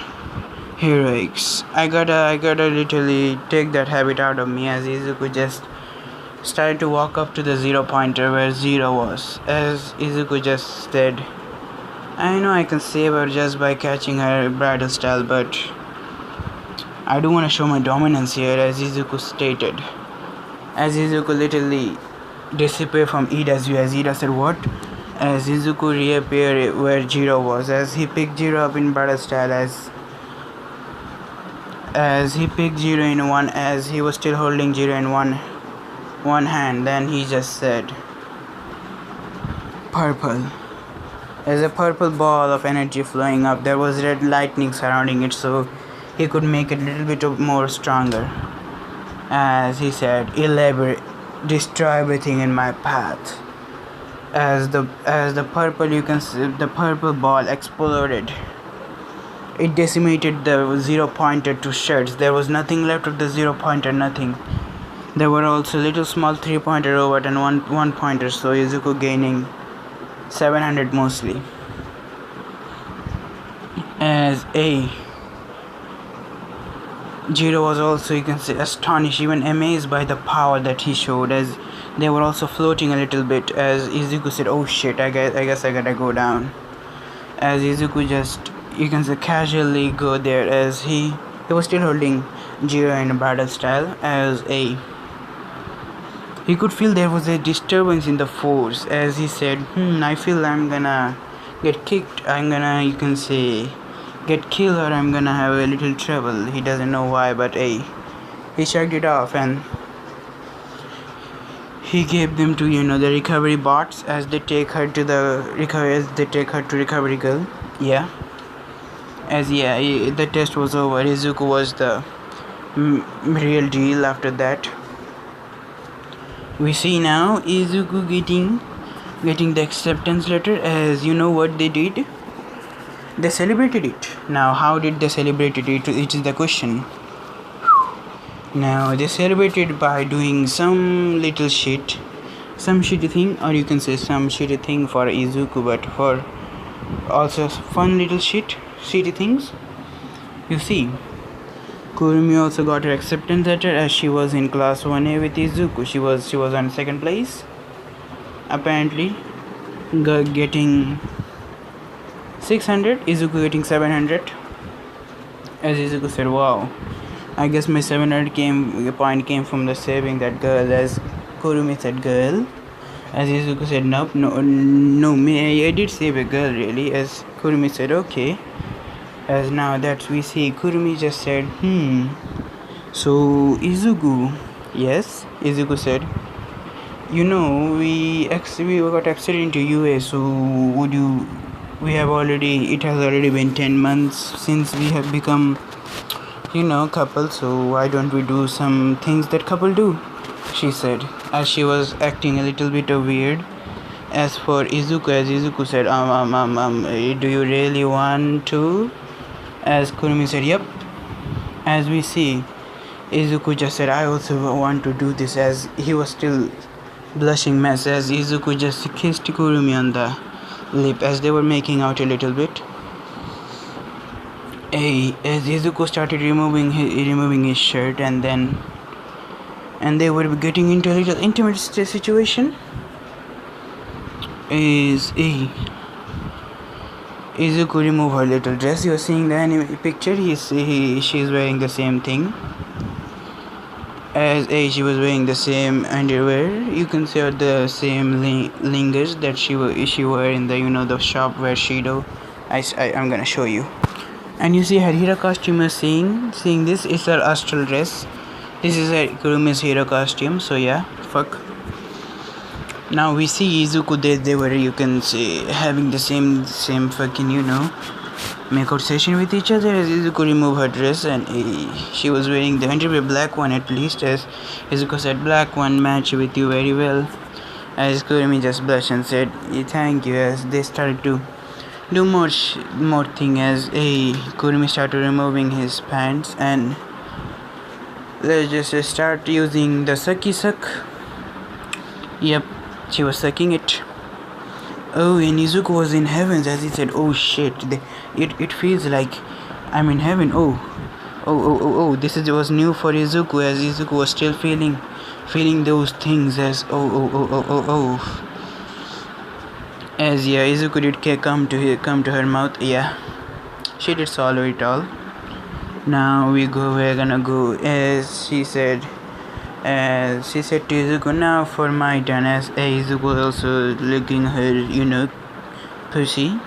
heroics. I gotta literally take that habit out of me. As Izuku just started to walk up to the 0 pointer where Zero was. As Izuku just said, I know I can save her just by catching her bridal style, but I do want to show my dominance here, as Izuku stated. As Izuku literally disappeared from Ida's view, as Ida said, what? As Izuku reappeared where Jiro was, as he picked Jiro up in bridal style, as he picked Jiro in one, as he was still holding Jiro in one hand, then he just said, purple. There's a purple ball of energy flowing up. There was red lightning surrounding it, so he could make it a little bit more stronger. As he said, elaborate, destroy everything in my path. As the purple, you can see the purple ball exploded. It decimated the 0 pointer to shards. There was nothing left of the 0 pointer, nothing. There were also little small 3 pointer robot and one pointer, so Izuku gaining 700 mostly. As Jiro was also, you can say, astonished, even amazed by the power that he showed, as they were also floating a little bit. As Izuku said, oh shit, I guess I gotta go down. As Izuku just, you can say, casually go there, as he was still holding Jiro in a battle style. As he could feel there was a disturbance in the force. As he said, I feel I'm gonna get kicked, I'm gonna, you can say, get killed, or I'm gonna have a little trouble. He doesn't know why, but he shrugged it off, and he gave them to, the recovery bots, as they take her to recovery girl. The test was over. Izuku was the real deal after that. We see now Izuku getting the acceptance letter. As you know what they did, they celebrated it. Now how did they celebrate it? It is the question. Now they celebrated by doing some shitty thing, or you can say some shitty thing for Izuku, but for also fun little shitty things. You see, Kurumi also got her acceptance letter, as she was in class 1A with Izuku. She was on second place, apparently, getting 600, Izuku getting 700. As Izuku said, wow, I guess my 700 point came from the saving that girl. As Kurumi said, girl. As Izuku said, nope, no, me, I did save a girl really. As Kurumi said, okay. As now that we see, Kurumi just said, so Izuku, yes, Izuku said, we got accepted into UA, so it has already been 10 months since we have become You know, couple, so why don't we do some things that couple do? She said, as she was acting a little bit weird. As for Izuku, as Izuku said, do you really want to? As Kurumi said, yep. As we see, Izuku just said, I also want to do this, as he was still blushing mess, as Izuku just kissed Kurumi on the lip as they were making out a little bit. As Izuku started removing his shirt, and they were getting into a little intimate situation. Izuku remove her little dress. You're seeing the anime picture. She's wearing the same thing. As she was wearing the same underwear. You can see the same lingers that she wore in the the shop where Shido. I'm gonna show you. And you see her hero costume is seeing this is her astral dress. This is her Kurumi's hero costume. So yeah, fuck. Now we see Izuku, they were, you can see, having the same fucking makeout session with each other. As Izuku removed her dress, and she was wearing the underwear, black one at least, as Izuku said, black one match with you very well. As Kurumi just blushed and said, thank you. As they started to do more thing, as Kurumi started removing his pants, and let's just start using the sucky suck. Yep, she was sucking it. Oh, and Izuku was in heavens, as he said, oh shit, it feels like I'm in heaven. Oh, this was new for Izuku, as Izuku was still feeling those things, as oh. As yeah, Izuku did come to her mouth. Yeah, she did swallow it all. Now we're gonna go, as she said to Izuku, now for my turn. As Izuku was also licking her pussy.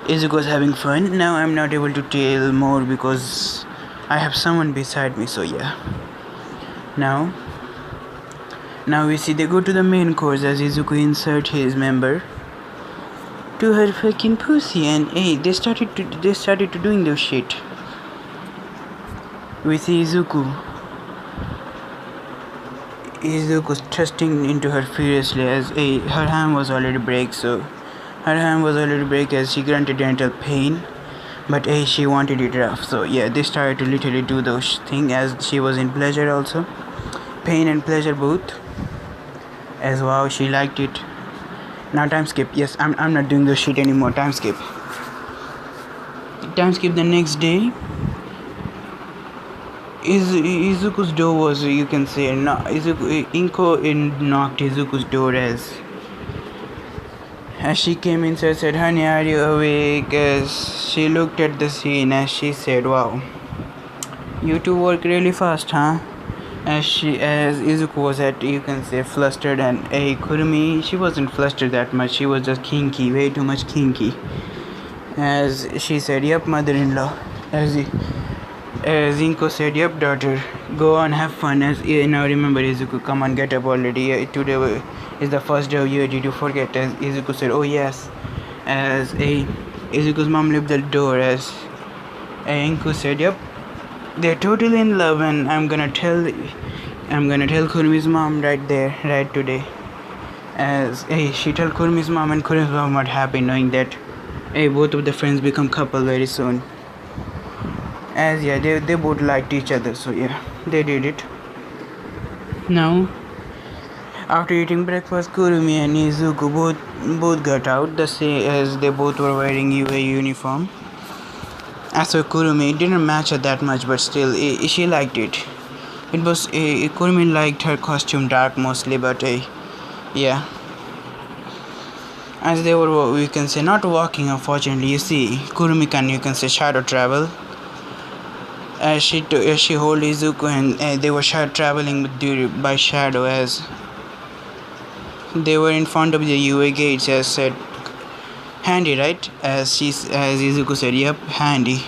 Izuku was having fun. Now I'm not able to tell more because I have someone beside me, so yeah. Now we see they go to the main course, as Izuku insert his member to her fucking pussy, and they started to doing those shit. We see Izuku thrusting into her furiously, as her hand was already break, as she granted gentle pain, but she wanted it rough, so yeah, they started to literally do those things, as she was in pleasure also, pain and pleasure both, as wow, she liked it. Now time skip. Yes, I'm not doing this shit anymore. Time skip the next day. Izuku's door was, you can say, Inko knocked Izuku's door as she came in, so said, honey, are you awake? As she looked at the scene, as she said, wow, you two work really fast, huh? As Izuku was you can say, flustered, and Kurumi, she wasn't flustered that much, she was just kinky, way too much kinky. As she said, yep, mother-in-law. As Inko said, yep, daughter, go on, have fun. As now remember, Izuku, come on, get up already. Today is the first day of year, did you forget? As Izuku said, oh yes. As Izuku's mom left the door, as Inko said, yep, they're totally in love, and I'm gonna tell Kurumi's mom right today. As she told Kurumi's mom, and Kurumi's mom were happy knowing that both of the friends become couple very soon. As yeah, they both liked each other, so yeah, they did it. Now, after eating breakfast, Kurumi and Izuku both got out, the same as they both were wearing UA uniform. As for Kurumi, it didn't match her that much, but still, she liked it. It was Kurumi liked her costume dark mostly, but yeah. As they were, we can say, not walking, unfortunately. You see, Kurumi you can say, shadow travel. As she hold Izuku, and they were traveling by shadow, as they were in front of the UA gates, as said, handy, right? As Izuku said, yep, handy.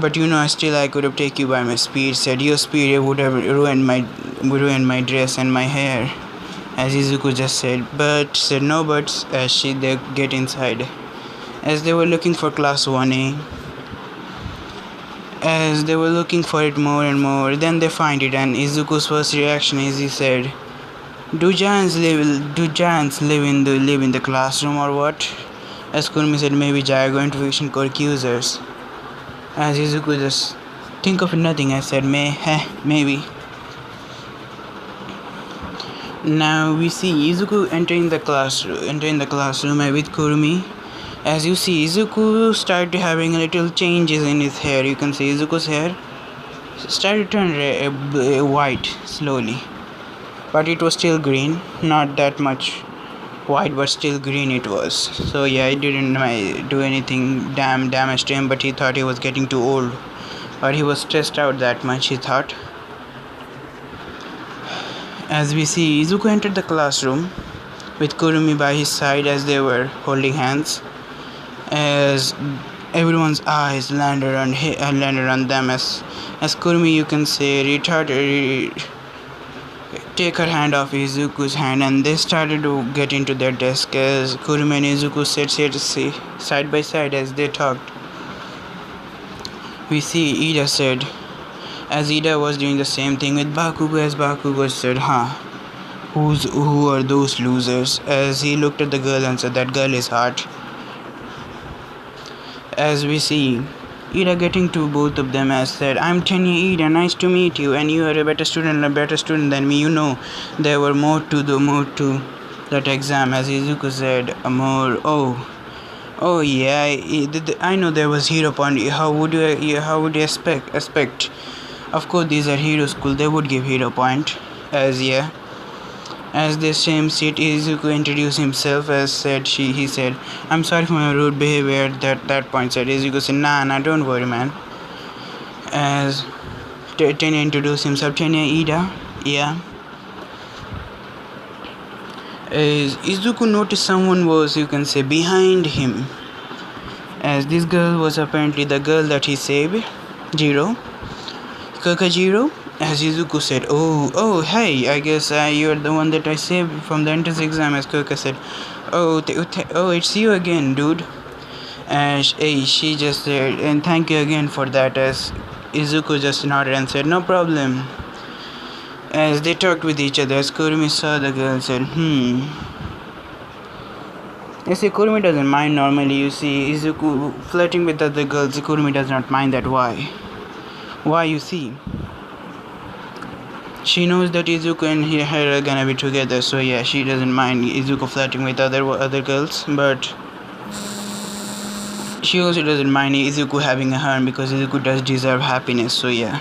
But still I could have taken you by my speed. Said, your speed would have ruined my dress and my hair. As Izuku just said, but said no buts. As they get inside, as they were looking for class 1A. As they were looking for it more and more, then they find it, and Izuku's first reaction is he said, live in the classroom or what?" As Kurumi said, "Maybe Gigantovision Cork users." As Izuku just think of nothing, I said, maybe. Now we see Izuku entering the classroom with Kurumi. As you see, Izuku started having a little changes in his hair. You can see Izuku's hair started to turn white slowly, but it was still green, not that much white, but still green it was. So yeah, it didn't do anything damage to him, but he thought he was getting too old, or he was stressed out that much, he thought. As we see, Izuku entered the classroom with Kurumi by his side as they were holding hands. As everyone's eyes landed on them, as Kurumi, you can say, take her hand off Izuku's hand, and they started to get into their desk as Kurumi and Izuku sat side by side as they talked. We see Ida said, as Ida was doing the same thing with Bakugo, as Bakugo said, who are those losers? As he looked at the girl and said, that girl is hot. As we see Ida getting to both of them, as said, I'm Tenya Ida, nice to meet you, and you are a better student than me. You know, there were more to that exam. As Izuku said, more. Oh yeah, I know there was hero point. How would you expect? Of course, these are hero school. They would give hero point. As the same seat, Izuku introduced himself. He said, I'm sorry for my rude behavior at that point. Said Izuku said, nah, don't worry, man. As Tenya introduced himself, Tenya Ida, yeah. As Izuku noticed someone was, you can say, behind him. As this girl was apparently the girl that he saved, Kakajiro. As Izuku said, oh, hey, I guess you're the one that I saved from the entrance exam. As Kaka said, it's you again, dude. And she just said, and thank you again for that. As Izuku just nodded and said, no problem. As they talked with each other, as Kurumi saw the girl and said, You see, Kurumi doesn't mind normally. You see, Izuku flirting with other girls, Kurumi does not mind that. Why, you see? She knows that Izuku and her are gonna be together, so yeah, she doesn't mind Izuku flirting with other girls, but she also doesn't mind Izuku having a harem because Izuku does deserve happiness, so yeah.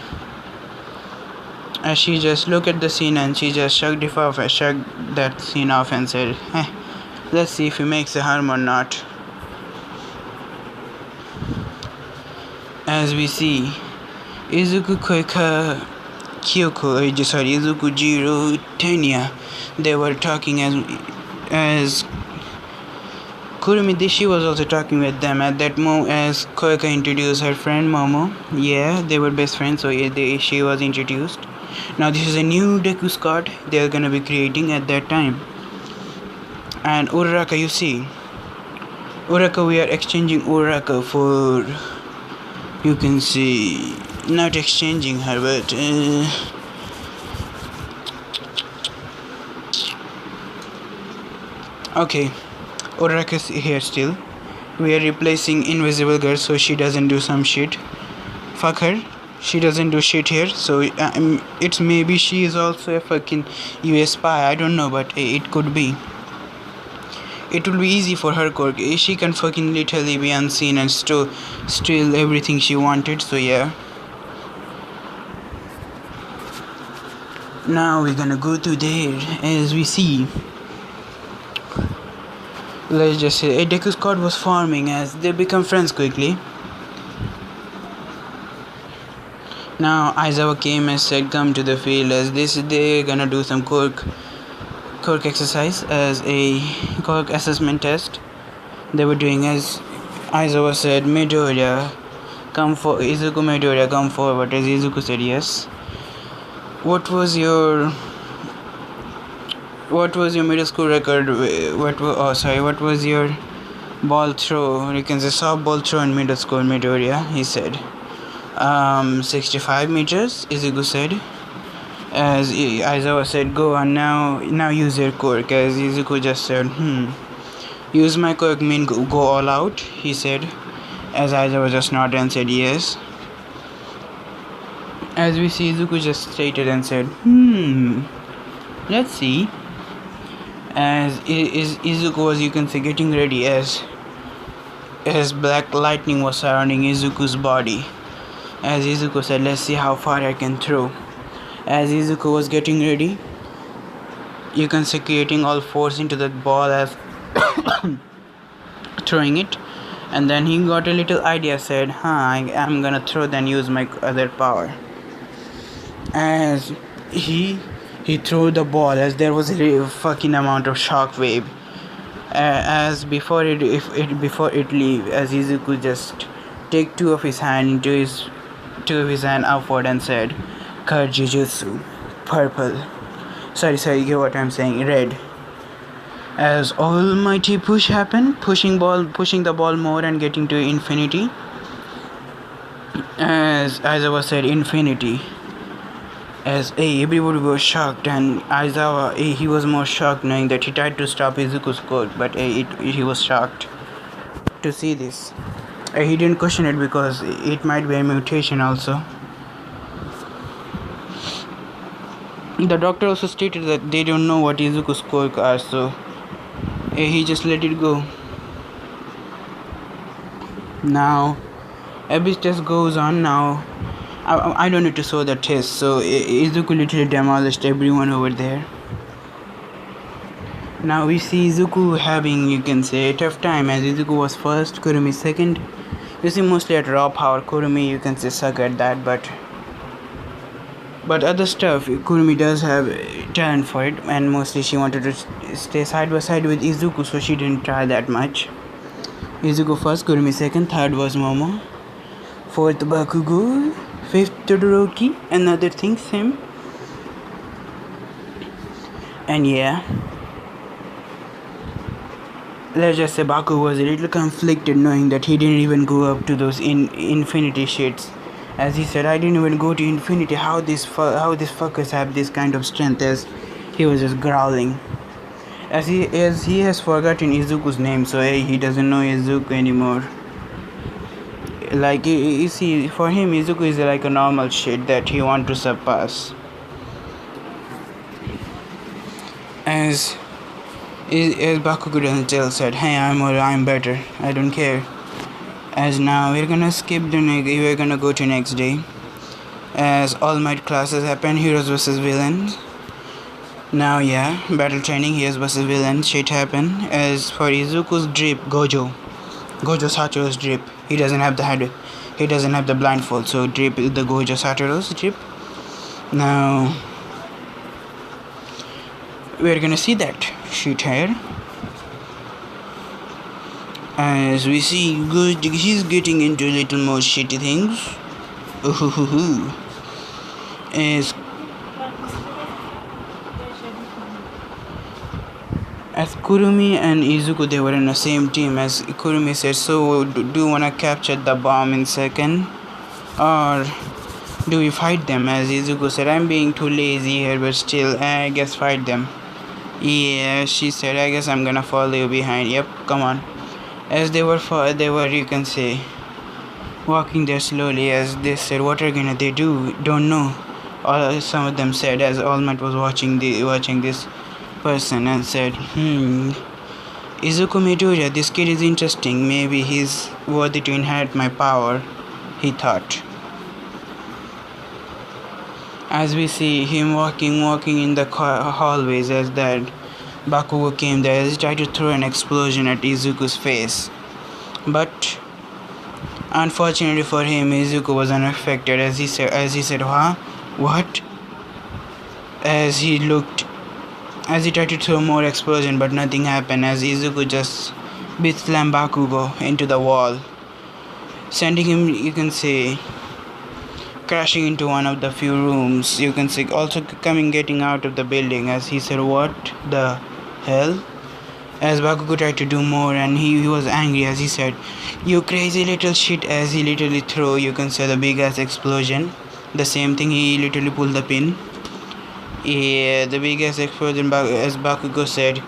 As she just looked at the scene and she just shrugged that scene off and said, let's see if he makes a harem or not. As we see, Izuku, Izuku, Jiro, Tenya, they were talking as Kurumi, she was also talking with them at that moment as Koika introduced her friend Momo. Yeah, they were best friends, so she was introduced. Now this is a new deku squad they are gonna be creating at that time. And Uraraka, you see, we are exchanging Uraraka for, you can see, not exchanging her, but okay, Uraraka's here still. We are replacing Invisible Girl so she doesn't do some shit. Fuck her. She doesn't do shit here, so it's maybe she is also a fucking US spy. I don't know, but it could be. It will be easy for her. She can fucking literally be unseen and steal everything she wanted, so yeah. Now we're gonna go to there as we see. Let's just say a deku squad was forming as they become friends quickly. Now Aizawa came and said, come to the field as they're gonna do some quirk exercise as a quirk assessment test. They were doing as Aizawa said, Midoriya, Izuku Midoriya, come forward. As Izuku said yes. What was your middle school record? What was your ball throw? You can say softball throw in middle school, Midoriya, he said. 65 meters, Izuku said. As Aizawa said, go on now use your quirk. As Izuku just said, use my quirk mean go all out, he said. As Aizawa just nodded and said yes. As we see, Izuku just stated and said, let's see. As Izuku was, you can say, getting ready as black lightning was surrounding Izuku's body. As Izuku said, let's see how far I can throw. As Izuku was getting ready, you can see creating all force into that ball as throwing it. And then he got a little idea, said, I'm gonna throw then use my other power. As he threw the ball, as there was a fucking amount of shockwave. As before it leave, as Izuku just take two of his hand upward and said, Card Jujutsu, purple. Sorry, you get what I'm saying, red. As almighty push happened, pushing the ball more and getting to infinity. As Aizawa said, infinity. As everybody was shocked, and Aizawa, he was more shocked knowing that he tried to stop Izuku's quirk, but he was shocked to see this. He didn't question it because it might be a mutation also. The doctor also stated that they don't know what Izuku's quirk are, so he just let it go. Now, Abyss test goes on now. I don't need to show the test, so Izuku literally demolished everyone over there. Now we see Izuku having, you can say, a tough time, as Izuku was first, Kurumi second. You see mostly at raw power, Kurumi, you can say, suck at that, but other stuff, Kurumi does have talent for it, and mostly she wanted to stay side by side with Izuku, so she didn't try that much. Izuku first, Kurumi second, third was Momo, fourth Bakugo, fifth Todoroki, another thing same. And yeah, let's just say Baku was a little conflicted knowing that he didn't even go up to those infinity shits. As he said, I didn't even go to infinity. How these fuckers have this kind of strength? As he was just growling. As he has forgotten Izuku's name, so he doesn't know Izuku anymore. Like, you see, for him, Izuku is like a normal shit that he want to surpass. As Bakugo doesn't said, hey, I'm better. I don't care. As now we're gonna skip we're gonna go to next day. As All Might classes happen, heroes versus villains. Now yeah, battle training, heroes versus villains, shit happen. As for Izuku's drip, Gojo Satoru's drip, he doesn't have the blindfold, so drip is the Gojo Satoru's drip. Now we're gonna see that shit here. As we see, he's getting into a little more shitty things. As Kurumi and Izuku, they were in the same team. As Kurumi said, so do you wanna capture the bomb in second, or do we fight them? As Izuku said, I'm being too lazy here, but still, I guess fight them. Yeah, she said, I guess I'm gonna follow you behind. Yep, come on. As they were, you can say, walking there slowly. As they said, what are they do? Don't know. Some of them said, as All Might was watching this person, and said, Izuku Midoriya, this kid is interesting. Maybe he's worthy to inherit my power, he thought. As we see him walking in the hallways, as that Bakugo came there, as he tried to throw an explosion at Izuku's face. But unfortunately for him, Izuku was unaffected. As he said, huh? What? As he tried to throw more explosion, but nothing happened. As Izuku just slammed Bakugo into the wall, sending him, you can say, crashing into one of the few rooms, you can see, also getting out of the building. As he said, what the hell? As Bakugo tried to do more, and he was angry as he said, "You crazy little shit," as he literally threw, you can say, the big ass explosion. The same thing, he literally pulled the pin. Yeah, the big ass explosion, as Bakugo said,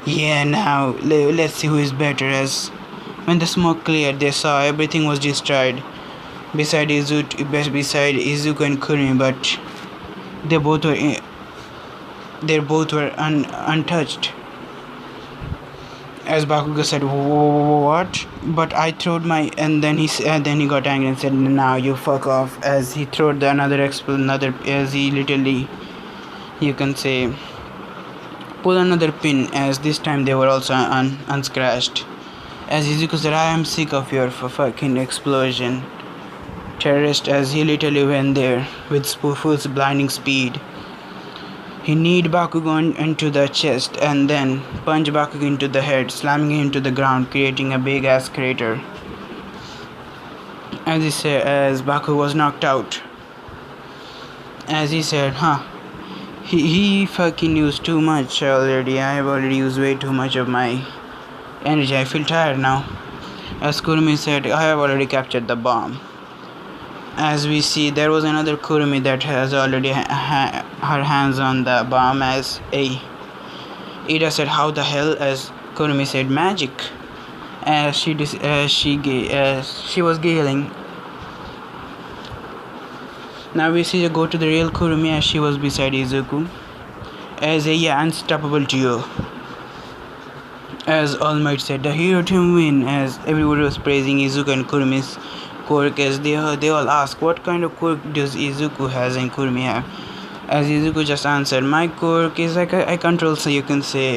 "Yeah, now let's see who is better." As when the smoke cleared, they saw everything was destroyed beside Izuku and Kurumi, but they both were untouched. As Bakugo said, "What?" But I throwed my, and then he got angry and said, "Now you fuck off." As he throwed the another, as he literally, you can say, pull another pin. As this time they were also unscratched. As Izuku said, "I am sick of your fucking explosion, terrorist." As he literally went there with full blinding speed. He kneed Bakugo into the chest and then punched Bakugo into the head, slamming him to the ground, creating a big ass crater. As Bakugo was knocked out. As he said, he fucking used too much already. I have already used way too much of my energy. I feel tired now. As Kurumi said, "I have already captured the bomb." As we see, there was another Kurumi that has already her hands on the bomb. As Ida said, "How the hell?" As Kurumi said, "Magic." As she was giggling. Now we see her go to the real Kurumi, as she was beside Izuku. As unstoppable duo. As All Might said, "The hero team win." As everybody was praising Izuku and Kurumi's quirk, as they all ask, "What kind of quirk does Izuku has and Kurumi have?" As Izuku just answered, "My quirk is like I control, so you can say,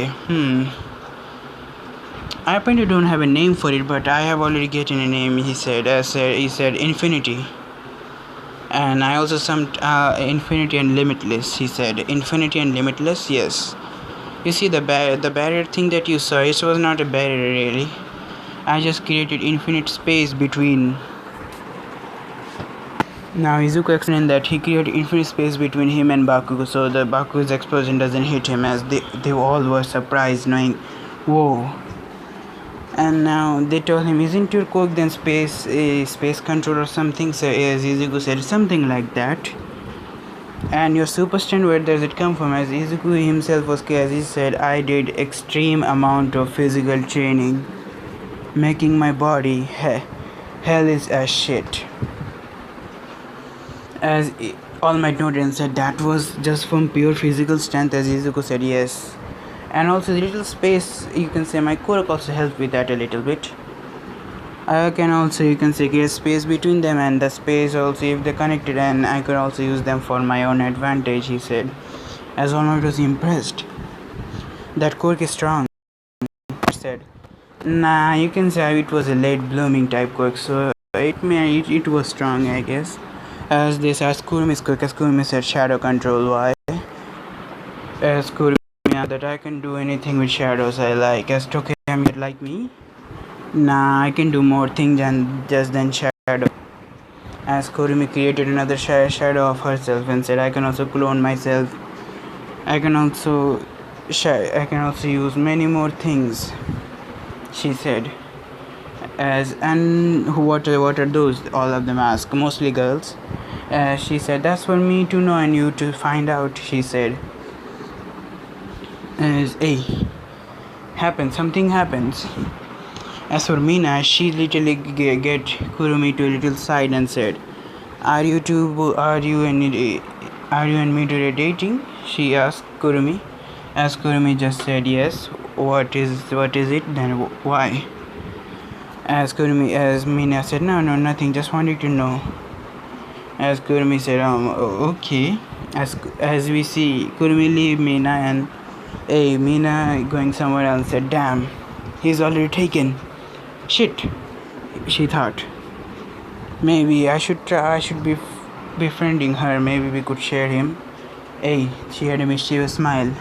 I apparently don't have a name for it, but I have already gotten a name," he said. He said, "Infinity." And I also summed Infinity and Limitless, he said. "Infinity and Limitless, yes." You see, the barrier thing that you saw, it was not a barrier really. I just created infinite space between. Now Izuku explained that he created infinite space between him and Bakugo, so the Bakugo's explosion doesn't hit him. As they all were surprised, knowing, whoa. And now they told him, "Isn't your quirk then space control or something?" So as Izuku said, "Something like that." "And your super strength, where does it come from?" As Izuku himself was clear, as he said, "I did extreme amount of physical training, making my body hell is as shit." As All Might noted and said, "That was just from pure physical strength." As Izuku said, "Yes." And also the little space, you can say, my quirk also helped with that a little bit. I can also, you can say, create space between them, and the space also, if they're connected, and I could also use them for my own advantage, he said. As All Might was impressed. "That quirk is strong," he said. "Nah, you can say it was a late blooming type quirk, so it was strong, I guess." As this asked Kurumi's quirk, as Kurumi said, "Shadow control." "Why?" As Kurumi, "That I can do anything with shadows I like." As Tokiyami, "Like me?" "Nah, I can do more things than shadow." As Kurumi created another shadow of herself and said, "I can also clone myself. I can also use many more things," she said. And what are those? All of them asked, mostly girls. She said, "That's for me to know and you to find out," she said. As something happens. As for Mina, she literally get Kurumi to a little side and said, Are you and me today dating?" she asked Kurumi. As Kurumi just said, "Yes." What is it then? Why?" As Mina said, No, nothing, just wanted to know." As Kurumi said, "Okay." As we see Kurumi leave Mina, and Mina going somewhere else, said, "Damn, he's already taken. Shit," she thought. "Maybe I should be befriending her. Maybe we could share him." She had a mischievous smile.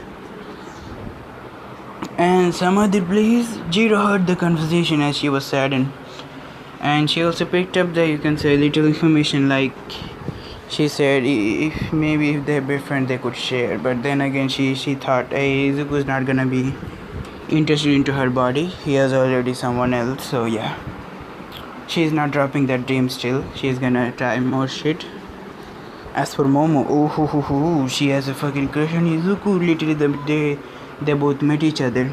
And some other place, Jiro heard the conversation as she was saddened. And she also picked up the, you can say, little information, like she said if they're befriend they could share. But then again she thought, Izuku's not gonna be interested into her body. He has already someone else, so yeah. She's not dropping that dream still. She's gonna try more shit. As for Momo, she has a fucking crush on Izuku. Literally, they both met each other.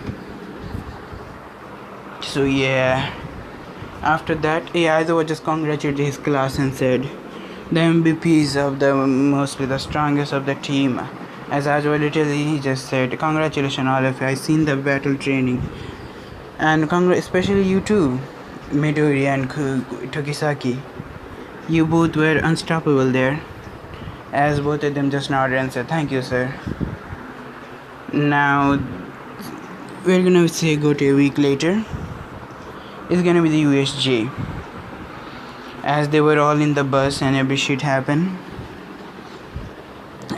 So yeah. After that, Aizawa just congratulated his class and said, the MVPs of the mostly the strongest of the team. As Aizawa literally he just said, congratulations all of you. I seen the battle training, and especially you too, Midori and Tokisaki. You both were unstoppable there. As both of them just nodded and said, thank you, sir. Now we're gonna say go to a week later. It's gonna be the USJ. As they were all in the bus and every shit happened.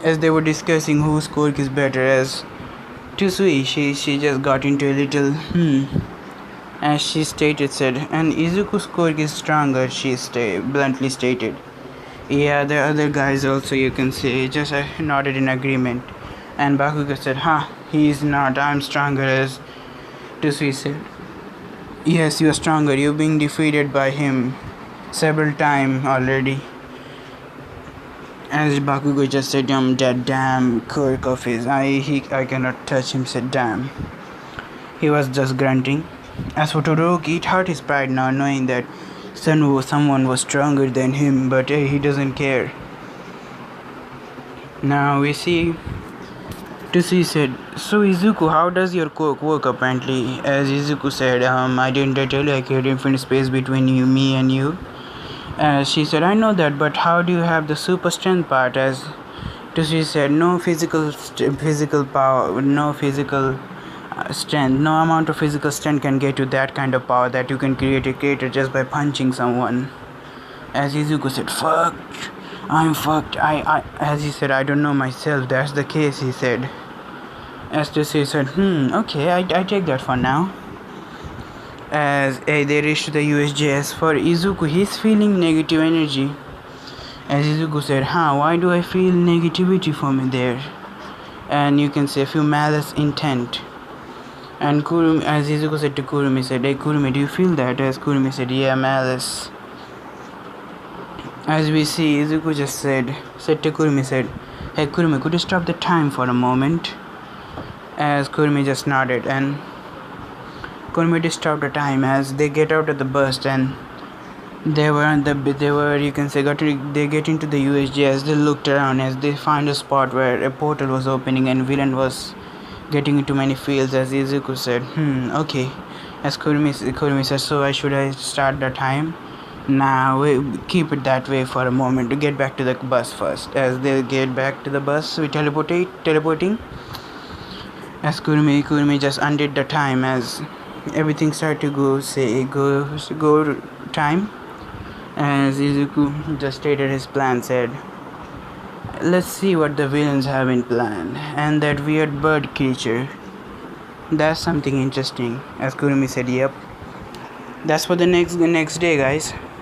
As they were discussing whose quirk is better, as Tusui, she just got into a little as she said, and Izuku's quirk is stronger, she bluntly stated. Yeah, the other guys also, you can say, just nodded in agreement. And Bakugo said, he's not, I'm stronger, as Tusui said. Yes, you're stronger, you're being defeated by him several times already. As Bakugo just said, that damn quirk of his, I cannot touch him, said damn. He was just grunting. As for Todoroki, it hurt his pride now knowing that someone was stronger than him, but he doesn't care. Now we see Tusui said, so Izuku, how does your quirk work apparently? As Izuku said, I didn't tell you I created infinite space between me and you. As she said, I know that, but how do you have the super strength part? As Tusui said, no physical power, no physical strength, no amount of physical strength can get you that kind of power that you can create a creator just by punching someone. As Izuku said, fuck, I'm fucked. As he said, I don't know myself. That's the case, he said. As Tusui said, okay, I take that for now. As they reached the USJ. As for Izuku, he's feeling negative energy. As Izuku said, why do I feel negativity for me there? And you can say, feel malice intent. And Kurumi, as Izuku said to Kurumi, said, hey Kurumi, do you feel that? As Kurumi said, yeah, malice. As we see, Izuku just said to Kurumi, said, hey Kurumi, could you stop the time for a moment? As Kurumi just nodded, and Kurumi just stopped the time as they get out of the bus, and they get into the USJ. As they looked around, as they find a spot where a portal was opening and villain was getting into many fields. As Izuku said, okay. As Kurumi said, so I start the time? Now we keep it that way for a moment to get back to the bus first. As they get back to the bus, we teleporting. As Kurumi just undid the time as everything started to go time. As Izuku just stated his plan, said, let's see what the villains have in plan. And that weird bird creature, that's something interesting. As Kurumi said, yep. That's for the next day, guys.